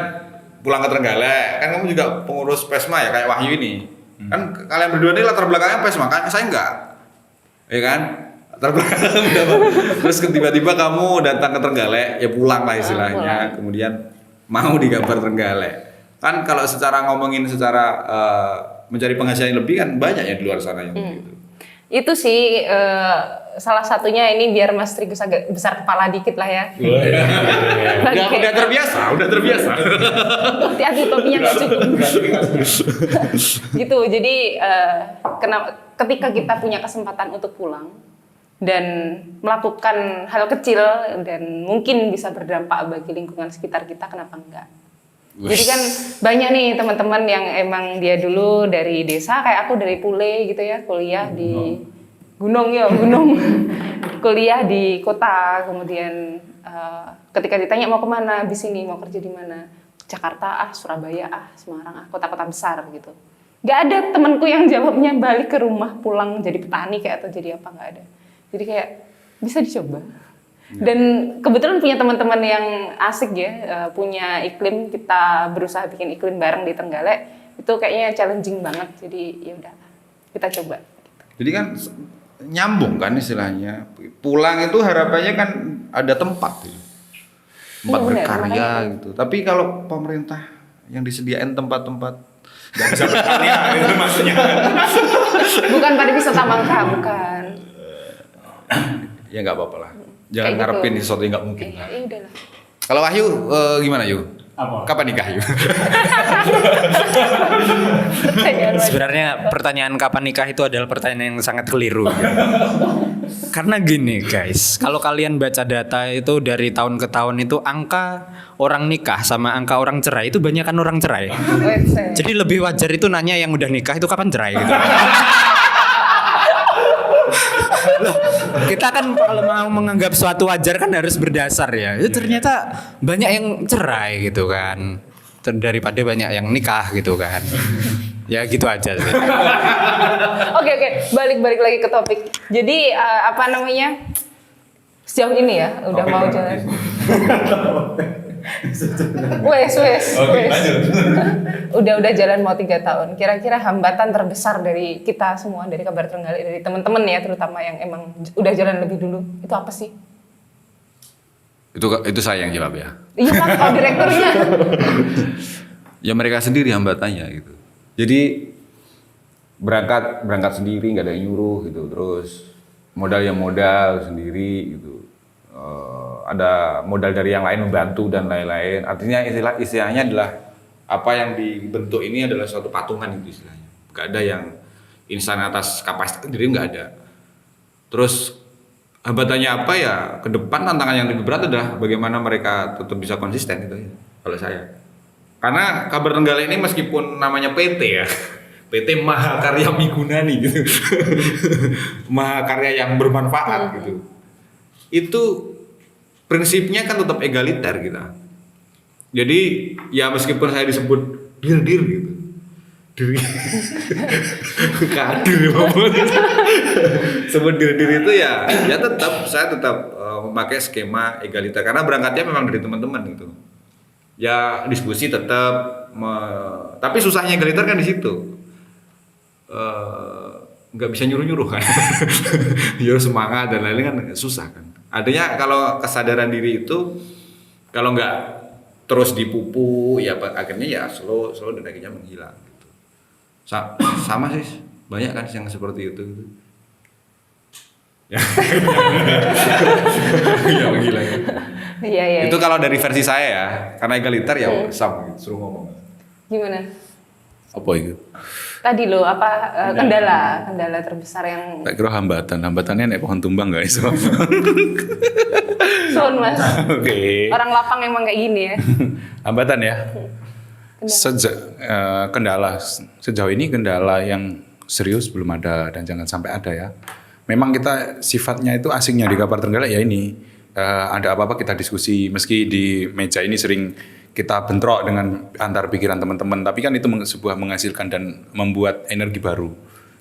pulang ke Trenggalek, kan kamu juga pengurus PESMA ya kayak Wahyu ini. Kan kalian berdua ini latar belakangnya PESMA kan, saya enggak. Ya kan? Latar belakang terus tiba-tiba kamu datang ke Trenggalek, ya pulang lah istilahnya. Kemudian mau di Kabar Trenggalek. Kan kalau secara ngomongin secara mencari penghasilan yang lebih kan banyak ya di luar sana yang begitu. Itu sih salah satunya ini biar Mas Trigus agak besar kepala dikit lah ya. Udah terbiasa. Hati-hati topinya nggak cukup. Gitu. Jadi ketika kita punya kesempatan untuk pulang dan melakukan hal kecil dan mungkin bisa berdampak bagi lingkungan sekitar kita, kenapa enggak? Jadi kan banyak nih teman-teman yang emang dia dulu dari desa kayak aku dari Pule gitu ya, kuliah di gunung, kuliah di kota, kemudian ketika ditanya mau kemana, di sini mau kerja di mana, Jakarta Surabaya Semarang kota-kota besar gitu. Gak ada temanku yang jawabnya balik ke rumah pulang jadi petani kayak atau jadi apa, nggak ada. Jadi kayak bisa dicoba. Dan kebetulan punya teman-teman yang asik ya, punya iklim, kita berusaha bikin iklim bareng di Trenggalek, itu kayaknya challenging banget. Jadi ya udah kita coba. Jadi kan nyambung kan istilahnya. Pulang itu harapannya kan ada tempat gitu. Tempat Iya, berkarya gitu. Tapi kalau pemerintah yang disediain tempat-tempat Gak bisa berkarya, itu maksudnya. Bukan pariwisata Mangka, bukan. ya nggak apa-apa lah. Jangan Kayak ngarepin gitu. sesuatu yang nggak mungkin. Ya udahlah. Kalau Wahyu gimana Yu? Apa? Kapan nikah Yu? Sebenarnya pertanyaan kapan nikah itu adalah pertanyaan yang sangat keliru. Karena gini guys, kalau kalian baca data itu dari tahun ke tahun itu angka orang nikah sama angka orang cerai itu banyak kan orang cerai. Jadi lebih wajar itu nanya yang udah nikah itu kapan cerai gitu. Loh, kita kan kalau mau menganggap suatu wajar kan harus berdasar ya. Itu ternyata banyak yang cerai gitu kan. daripada banyak yang nikah gitu kan. Ya gitu aja sih. Oke, balik lagi ke topik. Jadi apa namanya, sejauh ini ya udah mau jalan. Wes. Udah jalan mau 3 tahun. Kira-kira hambatan terbesar dari kita semua, dari Kabar Trenggalek, dari teman-teman ya, terutama yang emang udah jalan lebih dulu, itu apa sih? Itu saya yang jawab ya. Iya kan, kalau direkturnya. Ya mereka sendiri hambatannya gitu. Jadi berangkat sendiri, nggak ada yang nyuruh gitu. Terus modal sendiri gitu. Ada modal dari yang lain membantu dan lain-lain. Artinya istilahnya adalah apa yang dibentuk ini adalah suatu patungan itu istilahnya. Nggak ada yang instan atas kapasitas diri, nggak ada. Terus hambatannya apa ya? Ke depan tantangan yang lebih berat adalah bagaimana mereka tetap bisa konsisten itu ya. Kalau saya. Karena Kabar Trenggalek ini meskipun namanya PT ya, PT Mahakarya Migunani gitu. Mahakarya yang bermanfaat gitu. Itu prinsipnya kan tetap egaliter kita. Jadi ya meskipun saya disebut dir gitu. Dir. Kadir sebut dir itu ya saya tetap memakai skema egaliter karena berangkatnya memang dari teman-teman gitu. Ya diskusi tetap tapi susahnya egaliter kan di situ. Nggak bisa nyuruh kan. Nyuruh semangat dan lain-lain kan susah kan. Artinya kalau kesadaran diri itu kalau nggak terus dipupuk ya akhirnya ya slow dan akhirnya menghilang gitu. Sama sih banyak kan yang seperti itu gitu. Ya. Ya menghilang. Iya. Itu kalau dari versi saya ya, karena egaliter ya sama gitu, suruh ngomong. Gimana? Apa itu? Tadi lo apa kendala terbesar yang Tak kira hambatannya nek pohon tumbang guys. Sun Mas. Oke. Orang lapang emang kayak gini ya. Hambatan ya. Kendala sejauh ini kendala yang serius belum ada dan jangan sampai ada ya. Memang kita sifatnya itu asingnya di Kabar Trenggalek ya ini. Ada apa-apa kita diskusi meski di meja ini sering kita bentrok dengan antar pikiran teman-teman, tapi kan itu sebuah menghasilkan dan membuat energi baru,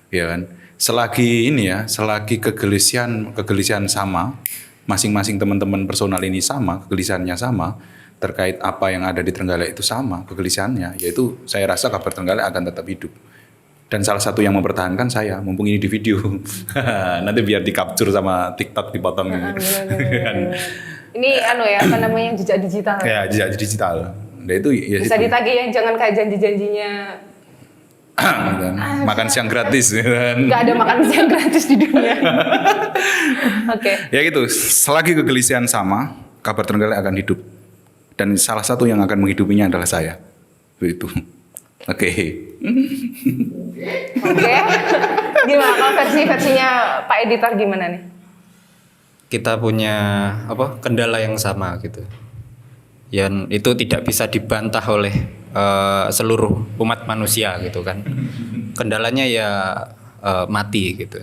ya kan. Selagi kegelisahan sama, masing-masing teman-teman personal ini sama, kegelisahannya sama, terkait apa yang ada di Trenggalek itu sama, kegelisahannya, yaitu saya rasa Kabar Trenggalek akan tetap hidup. Dan salah satu yang mempertahankan saya, mumpung ini di video, nanti biar di capture sama TikTok dipotong. Ini apa namanya, jejak digital. Ya, jejak digital. Nah itu ya bisa ditagih ya, jangan kayak janji-janjinya. Makan siang gratis. Nggak ada makan siang gratis di dunia. Oke. Ya gitu, selagi kegelisahan sama, Kabar Trenggalek akan hidup. Dan salah satu yang akan menghidupinya adalah saya. Begitu. Oke. Gimana kalau versinya Pak Editor gimana nih? Kita punya kendala yang sama gitu. Yang itu tidak bisa dibantah oleh seluruh umat manusia gitu kan. Kendalanya ya mati gitu.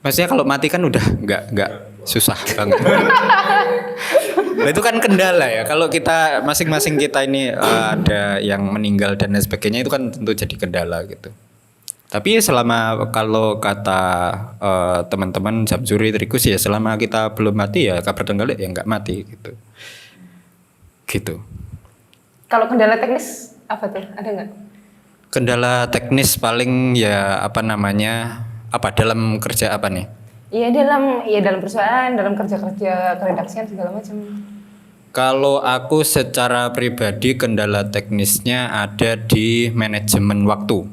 Maksudnya kalau mati kan udah nggak susah banget. Nah, itu kan kendala ya. Kalau kita masing-masing kita ini ada yang meninggal dan lain sebagainya, itu kan tentu jadi kendala gitu. Tapi selama kalau kata teman-teman Samsuri Trikus ya, selama kita belum mati ya Kabar Trenggalek ya nggak mati gitu. Gitu. Kalau kendala teknis apa tuh? Ada nggak? Kendala teknis paling ya dalam kerja apa nih? Iya dalam perusahaan, dalam kerja keredaksian segala macam. Kalau aku secara pribadi kendala teknisnya ada di manajemen waktu.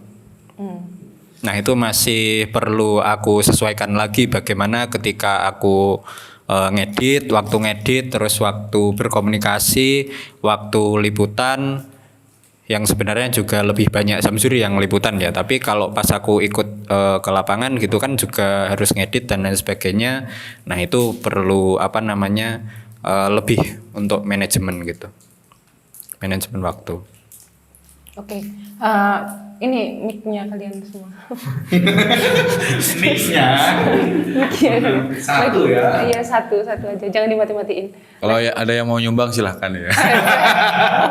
Nah itu masih perlu aku sesuaikan lagi bagaimana ketika aku waktu ngedit, terus waktu berkomunikasi, waktu liputan, yang sebenarnya juga lebih banyak Samsuri yang liputan ya. Tapi kalau pas aku ikut ke lapangan gitu kan juga harus ngedit dan lain sebagainya. Nah itu perlu lebih untuk manajemen gitu, manajemen waktu. Oke. Ini mic-nya kalian semua. Mix-nya satu ya. Iya, satu aja. Jangan dimati-matiin. Kalau ada yang mau nyumbang silahkan ya.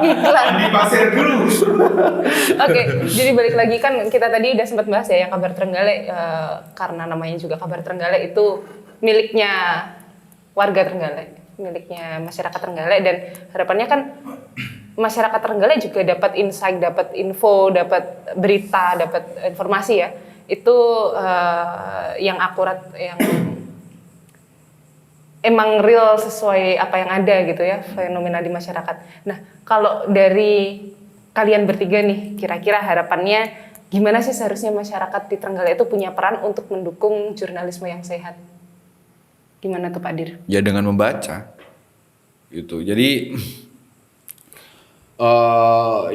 Iklan. Di pasir dulu. Oke, jadi balik lagi kan kita tadi udah sempat bahas ya yang Kabar Trenggalek, karena namanya juga Kabar Trenggalek itu miliknya warga Trenggalek, miliknya masyarakat Trenggalek, dan harapannya kan masyarakat Trenggalek juga dapat insight, dapat info, dapat berita, dapat informasi ya. Itu yang akurat, yang emang real sesuai apa yang ada gitu ya, fenomena di masyarakat. Nah, kalau dari kalian bertiga nih, kira-kira harapannya gimana sih seharusnya masyarakat di Trenggalek itu punya peran untuk mendukung jurnalisme yang sehat? Gimana tuh Pak Dir? Ya dengan membaca gitu. Jadi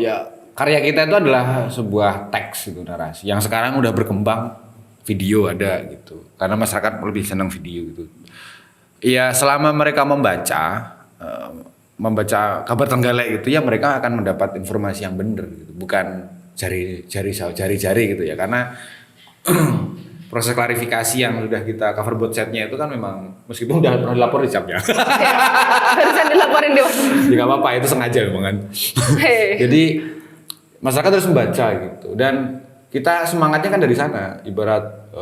ya karya kita itu adalah sebuah teks gitu, narasi yang sekarang udah berkembang, video ada gitu, karena masyarakat lebih senang video gitu. Ya selama mereka membaca Kabar Trenggalek gitu ya, mereka akan mendapat informasi yang benar gitu, bukan jari-jari gitu ya, karena proses klarifikasi yang sudah kita cover buat setnya itu kan memang meskipun udah pernah dilapor di capnya. Barusan dilaporin Dewa. Ya nggak apa-apa, itu sengaja memang kan. Jadi masyarakat harus membaca gitu, dan kita semangatnya kan dari sana. Ibarat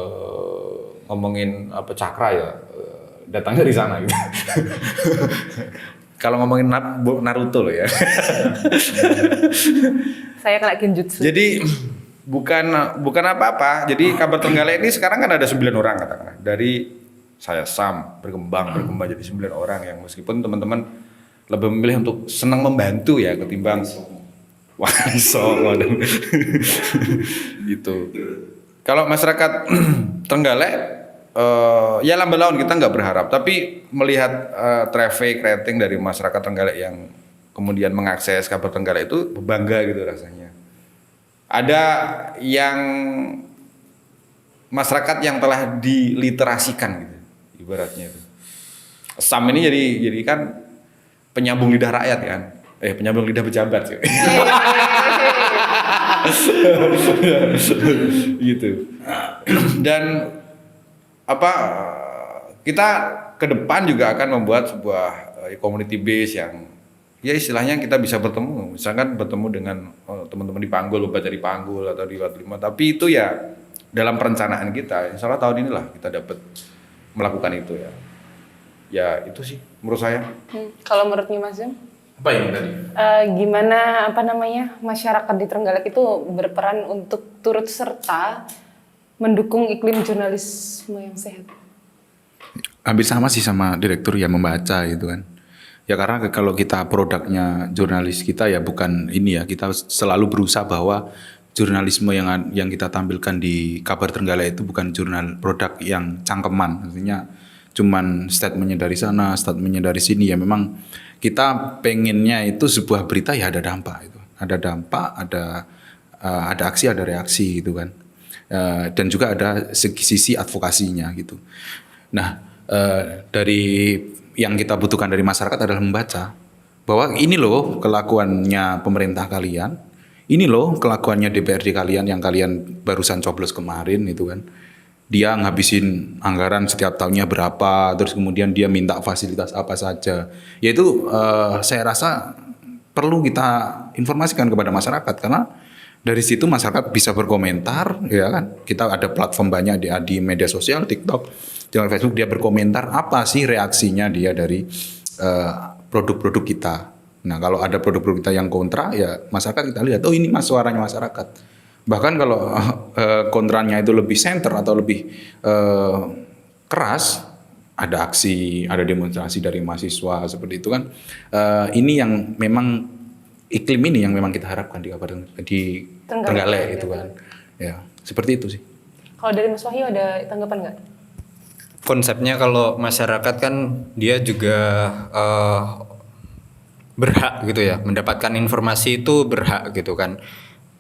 ngomongin apa cakra ya, datangnya dari sana gitu. Kalau ngomongin Naruto loh ya. Saya kena genjutsu. Jadi bukan apa-apa. Jadi Kabar Trenggalek ini sekarang kan ada 9 orang katakanlah. Dari saya Sam berkembang jadi 9 orang, yang meskipun teman-teman lebih memilih untuk senang membantu ya ketimbang waduh. Gitu. Kalau masyarakat Trenggalek ya lambat laun kita nggak berharap, tapi melihat traffic rating dari masyarakat Trenggalek yang kemudian mengakses Kabar Trenggalek itu bangga gitu rasanya. Ada yang masyarakat yang telah diliterasikan gitu, ibaratnya itu. Sam ini jadi kan penyambung lidah rakyat kan, penyambung lidah pejabat sih. Gitu. Dan kita ke depan juga akan membuat sebuah community base yang ya istilahnya kita bisa bertemu, misalkan bertemu dengan teman-teman di Panggul, baca di Panggul atau di Wat 5, tapi itu ya dalam perencanaan kita. Insya Allah tahun inilah kita dapat melakukan itu ya. Ya itu sih menurut saya. Kalau menurut Mas Zam? Apa yang tadi? Gimana masyarakat di Trenggalek itu berperan untuk turut serta mendukung iklim jurnalisme yang sehat? Hampir sama sih sama direktur yang membaca gitu kan. Ya karena kalau kita produknya jurnalis kita ya bukan ini ya, kita selalu berusaha bahwa jurnalisme yang kita tampilkan di Kabar Trenggalek itu bukan jurnal produk yang cangkeman, artinya cuman statementnya dari sana, statementnya dari sini. Ya memang kita pengennya itu sebuah berita ya ada dampak itu, ada dampak, ada aksi, ada reaksi gitu kan, dan juga ada sisi advokasinya gitu. Nah dari yang kita butuhkan dari masyarakat adalah membaca bahwa ini loh kelakuannya pemerintah kalian, ini loh kelakuannya DPRD kalian yang kalian barusan coblos kemarin itu kan. Dia ngabisin anggaran setiap tahunnya berapa, terus kemudian dia minta fasilitas apa saja. Yaitu saya rasa perlu kita informasikan kepada masyarakat, karena dari situ masyarakat bisa berkomentar, ya kan. Kita ada platform banyak di media sosial, TikTok, di Facebook, dia berkomentar apa sih reaksinya dia dari produk-produk kita. Nah kalau ada produk-produk kita yang kontra, ya masyarakat kita lihat, oh ini suaranya masyarakat. Bahkan kalau kontranya itu lebih center atau lebih keras, ada aksi, ada demonstrasi dari mahasiswa seperti itu kan. Ini yang memang iklim ini yang memang kita harapkan di Trenggalek itu kan. Ya, seperti itu sih. Kalau dari Mas Wahyu ada tanggapan nggak? Konsepnya kalau masyarakat kan dia juga berhak gitu ya, mendapatkan informasi itu berhak gitu kan.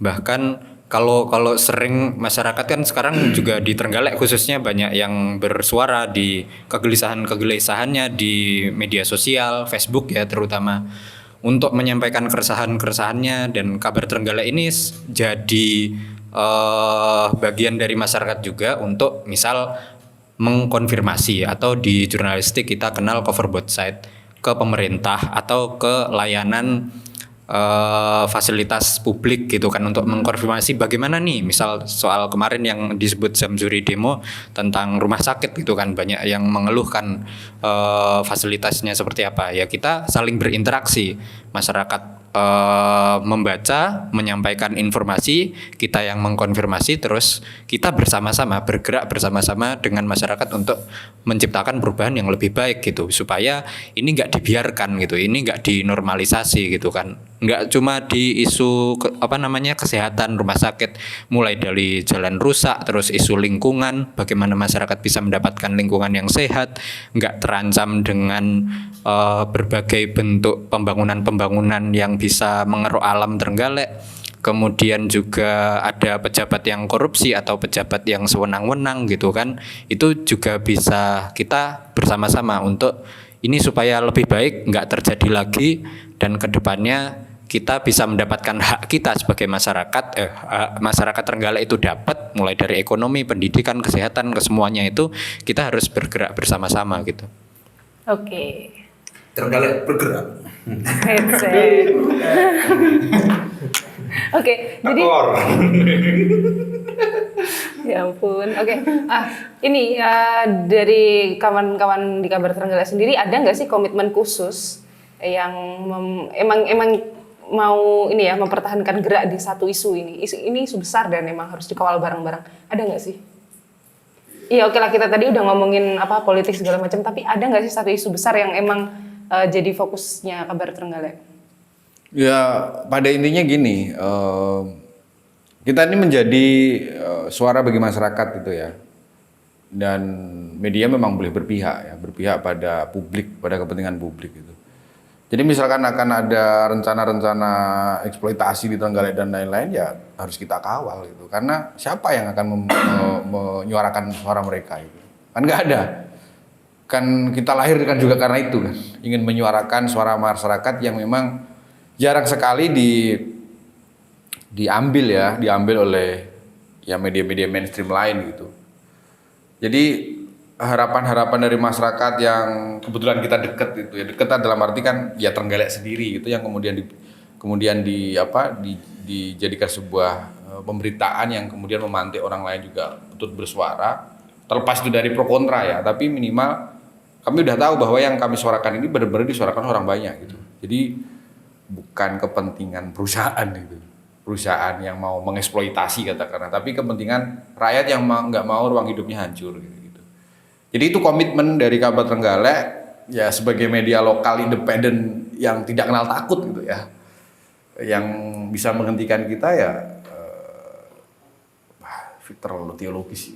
Bahkan kalau sering masyarakat kan sekarang juga di Trenggalek khususnya banyak yang bersuara di kegelisahannya di media sosial, Facebook ya terutama, untuk menyampaikan keresahan-keresahannya, dan Kabar Trenggalek ini jadi bagian dari masyarakat juga untuk misal mengkonfirmasi, atau di jurnalistik kita kenal cover both side, ke pemerintah atau ke layanan fasilitas publik gitu kan, untuk mengkonfirmasi bagaimana nih, misal soal kemarin yang disebut Zamzuri demo tentang rumah sakit gitu kan, banyak yang mengeluhkan fasilitasnya seperti apa ya. Kita saling berinteraksi, masyarakat membaca, menyampaikan informasi, kita yang mengkonfirmasi, terus kita bersama-sama bergerak bersama-sama dengan masyarakat untuk menciptakan perubahan yang lebih baik gitu, supaya ini nggak dibiarkan gitu, ini nggak dinormalisasi gitu kan, nggak cuma di isu kesehatan rumah sakit, mulai dari jalan rusak, terus isu lingkungan, bagaimana masyarakat bisa mendapatkan lingkungan yang sehat, nggak terancam dengan berbagai bentuk pembangunan yang bisa mengeruk alam Trenggalek. Kemudian juga ada pejabat yang korupsi atau pejabat yang sewenang-wenang gitu kan, itu juga bisa kita bersama-sama untuk ini supaya lebih baik, nggak terjadi lagi, dan kedepannya kita bisa mendapatkan hak kita sebagai masyarakat. Masyarakat Trenggalek itu dapat, mulai dari ekonomi, pendidikan, kesehatan, kesemuanya itu kita harus bergerak bersama-sama gitu. Oke. Trenggalek bergerak. Headset. Oke, jadi ya ampun. Oke. Ini dari kawan-kawan di Kabar Trenggalek sendiri, ada nggak sih komitmen khusus yang emang mau ini ya, mempertahankan gerak di satu isu ini? Ini isu besar dan emang harus dikawal bareng-bareng. Ada nggak sih? Iya, oke lah, kita tadi udah ngomongin politik segala macam, tapi ada nggak sih satu isu besar yang emang jadi fokusnya Kabar Trenggalek? Ya, pada intinya gini, kita ini menjadi suara bagi masyarakat gitu ya. Dan media memang boleh berpihak pada publik, pada kepentingan publik gitu. Jadi misalkan akan ada rencana-rencana eksploitasi di Trenggalek dan lain-lain, ya harus kita kawal gitu. Karena siapa yang akan menyuarakan suara mereka itu? Kan nggak ada. Kan kita lahir kan juga karena itu kan, ingin menyuarakan suara masyarakat yang memang jarang sekali diambil oleh ya media-media mainstream lain gitu. Jadi harapan-harapan dari masyarakat yang kebetulan kita dekat itu ya, dekat dalam arti kan ya Trenggalek sendiri itu yang kemudian dijadikan sebuah pemberitaan yang kemudian memantik orang lain juga untuk bersuara, terlepas itu dari pro kontra ya, tapi minimal kami udah tahu bahwa yang kami suarakan ini benar-benar disuarakan orang banyak gitu. Jadi bukan kepentingan perusahaan gitu, perusahaan yang mau mengeksploitasi katakanlah, tapi kepentingan rakyat yang nggak mau ruang hidupnya hancur gitu. Jadi itu komitmen dari Kabar Trenggalek ya, sebagai media lokal independen yang tidak kenal takut gitu ya, yang bisa menghentikan kita ya. Terlalu teologis.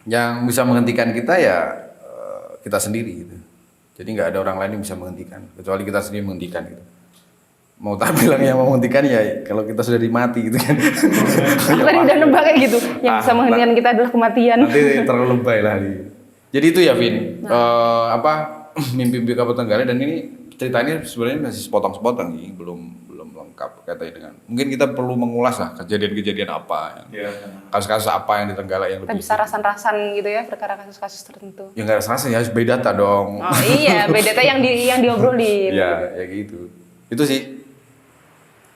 Yang bisa menghentikan kita ya kita sendiri gitu. Jadi nggak ada orang lain yang bisa menghentikan, kecuali kita sendiri menghentikan gitu. Mau tak bilang yang mau menghentikan ya kalau kita sudah dimati gitu kan. Tadi udah nebak kayak gitu, yang bisa menghentikan kita adalah kematian. Nanti terlalu lebay lah. Jadi itu ya Vin, mimpi Kabar Trenggalek, dan ini ceritanya sebenarnya masih sepotong-sepotong nih, belum lengkap kaitannya dengan. Mungkin kita perlu mengulas lah kejadian-kejadian apa, kasus-kasus apa yang di Trenggalek yang Kita lebih. bisa rasan-rasan gitu ya, perkara kasus-kasus tertentu. Ya nggak rasa ya, harus by data dong. Oh iya, beda data yang diobrolin. Iya, ya gitu. Itu sih.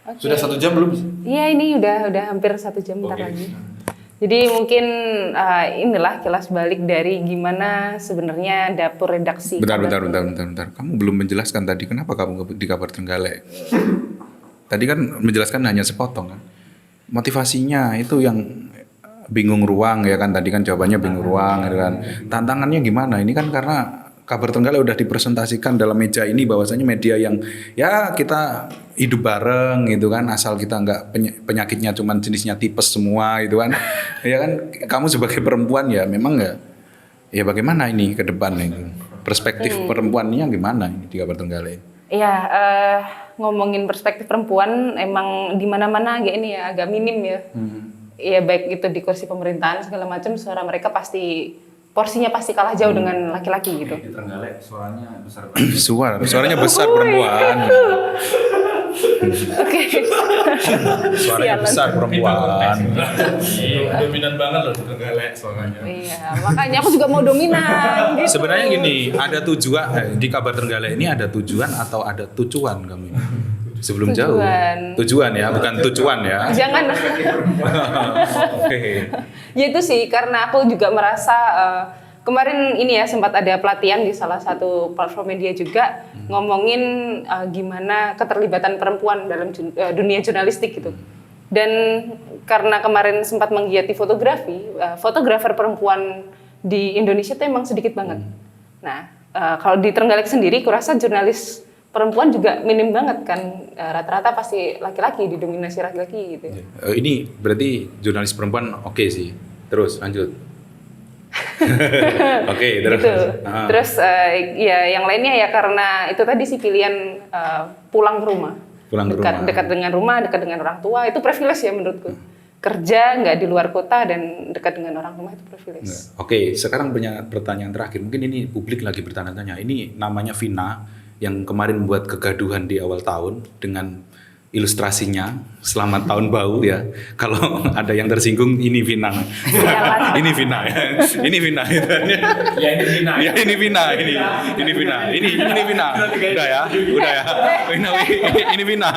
Oke. Sudah 1 jam belum? Iya, ini udah hampir 1 jam bentar lagi. Jadi mungkin inilah kilas balik dari gimana sebenarnya dapur redaksi. Bentar. Kamu belum menjelaskan tadi kenapa kamu di Kabar Trenggalek. Tadi kan menjelaskan hanya sepotong kan. Motivasinya itu yang bingung ruang ya kan, tadi kan jawabannya bingung ruang ya kan. Tantangannya gimana? Ini kan karena Kabar Trenggalek udah dipresentasikan dalam meja ini bahwasanya media yang ya kita hidup bareng gitu kan, asal kita nggak penyakitnya cuman jenisnya tipes semua gitu kan. Ya kan, kamu sebagai perempuan ya memang nggak, ya bagaimana ini ke depan ini perspektif perempuannya gimana ini di Kabar Trenggalek? Iya, ngomongin perspektif perempuan emang di mana-mana agak minim ya. Ya baik itu di kursi pemerintahan segala macam, suara mereka pasti porsinya pasti kalah jauh dengan laki-laki gitu. Di Trenggalek suaranya besar Suaranya besar perempuan. Oke. Suaranya Sialan. besar perempuan. dominan banget loh di Trenggalek suaranya. Iya, makanya aku juga mau dominan gitu. Sebenarnya gini, ada tujuan di kabar Trenggalek ini ada tujuan atau ada tujuan kamu ini? Sebelum jauh. Tujuan ya, bukan tujuan ya. Jangan. Oke. Ya itu sih karena aku juga merasa kemarin ini ya sempat ada pelatihan di salah satu platform media juga ngomongin gimana keterlibatan perempuan dalam dunia jurnalistik gitu. Dan karena kemarin sempat menggiati fotografi, fotografer perempuan di Indonesia itu emang sedikit banget. Nah, kalau di Trenggalek sendiri kurasa jurnalis perempuan juga minim banget kan, rata-rata pasti laki-laki, didominasi laki-laki gitu. Ini berarti jurnalis perempuan oke sih. Terus lanjut. Oke, terus. Gitu. Terus ya yang lainnya ya karena itu tadi sih pilihan pulang ke rumah. Pulang ke rumah. Dekat dengan rumah, dekat dengan orang tua itu privilege ya menurutku. Kerja nggak di luar kota dan dekat dengan orang rumah itu privilege. Oke, sekarang punya pertanyaan terakhir. Mungkin ini publik lagi bertanya-tanya. Ini namanya Vina yang kemarin membuat kegaduhan di awal tahun dengan ilustrasinya Selamat Tahun Bau ya. Kalau ada yang tersinggung ini Vina. Ini Vina ya. Ini Vina. Ya ini Vina. Ya ini Vina ini. Ini Vina. Ini Vina. Udah ya. Udah ya. Ini Vina.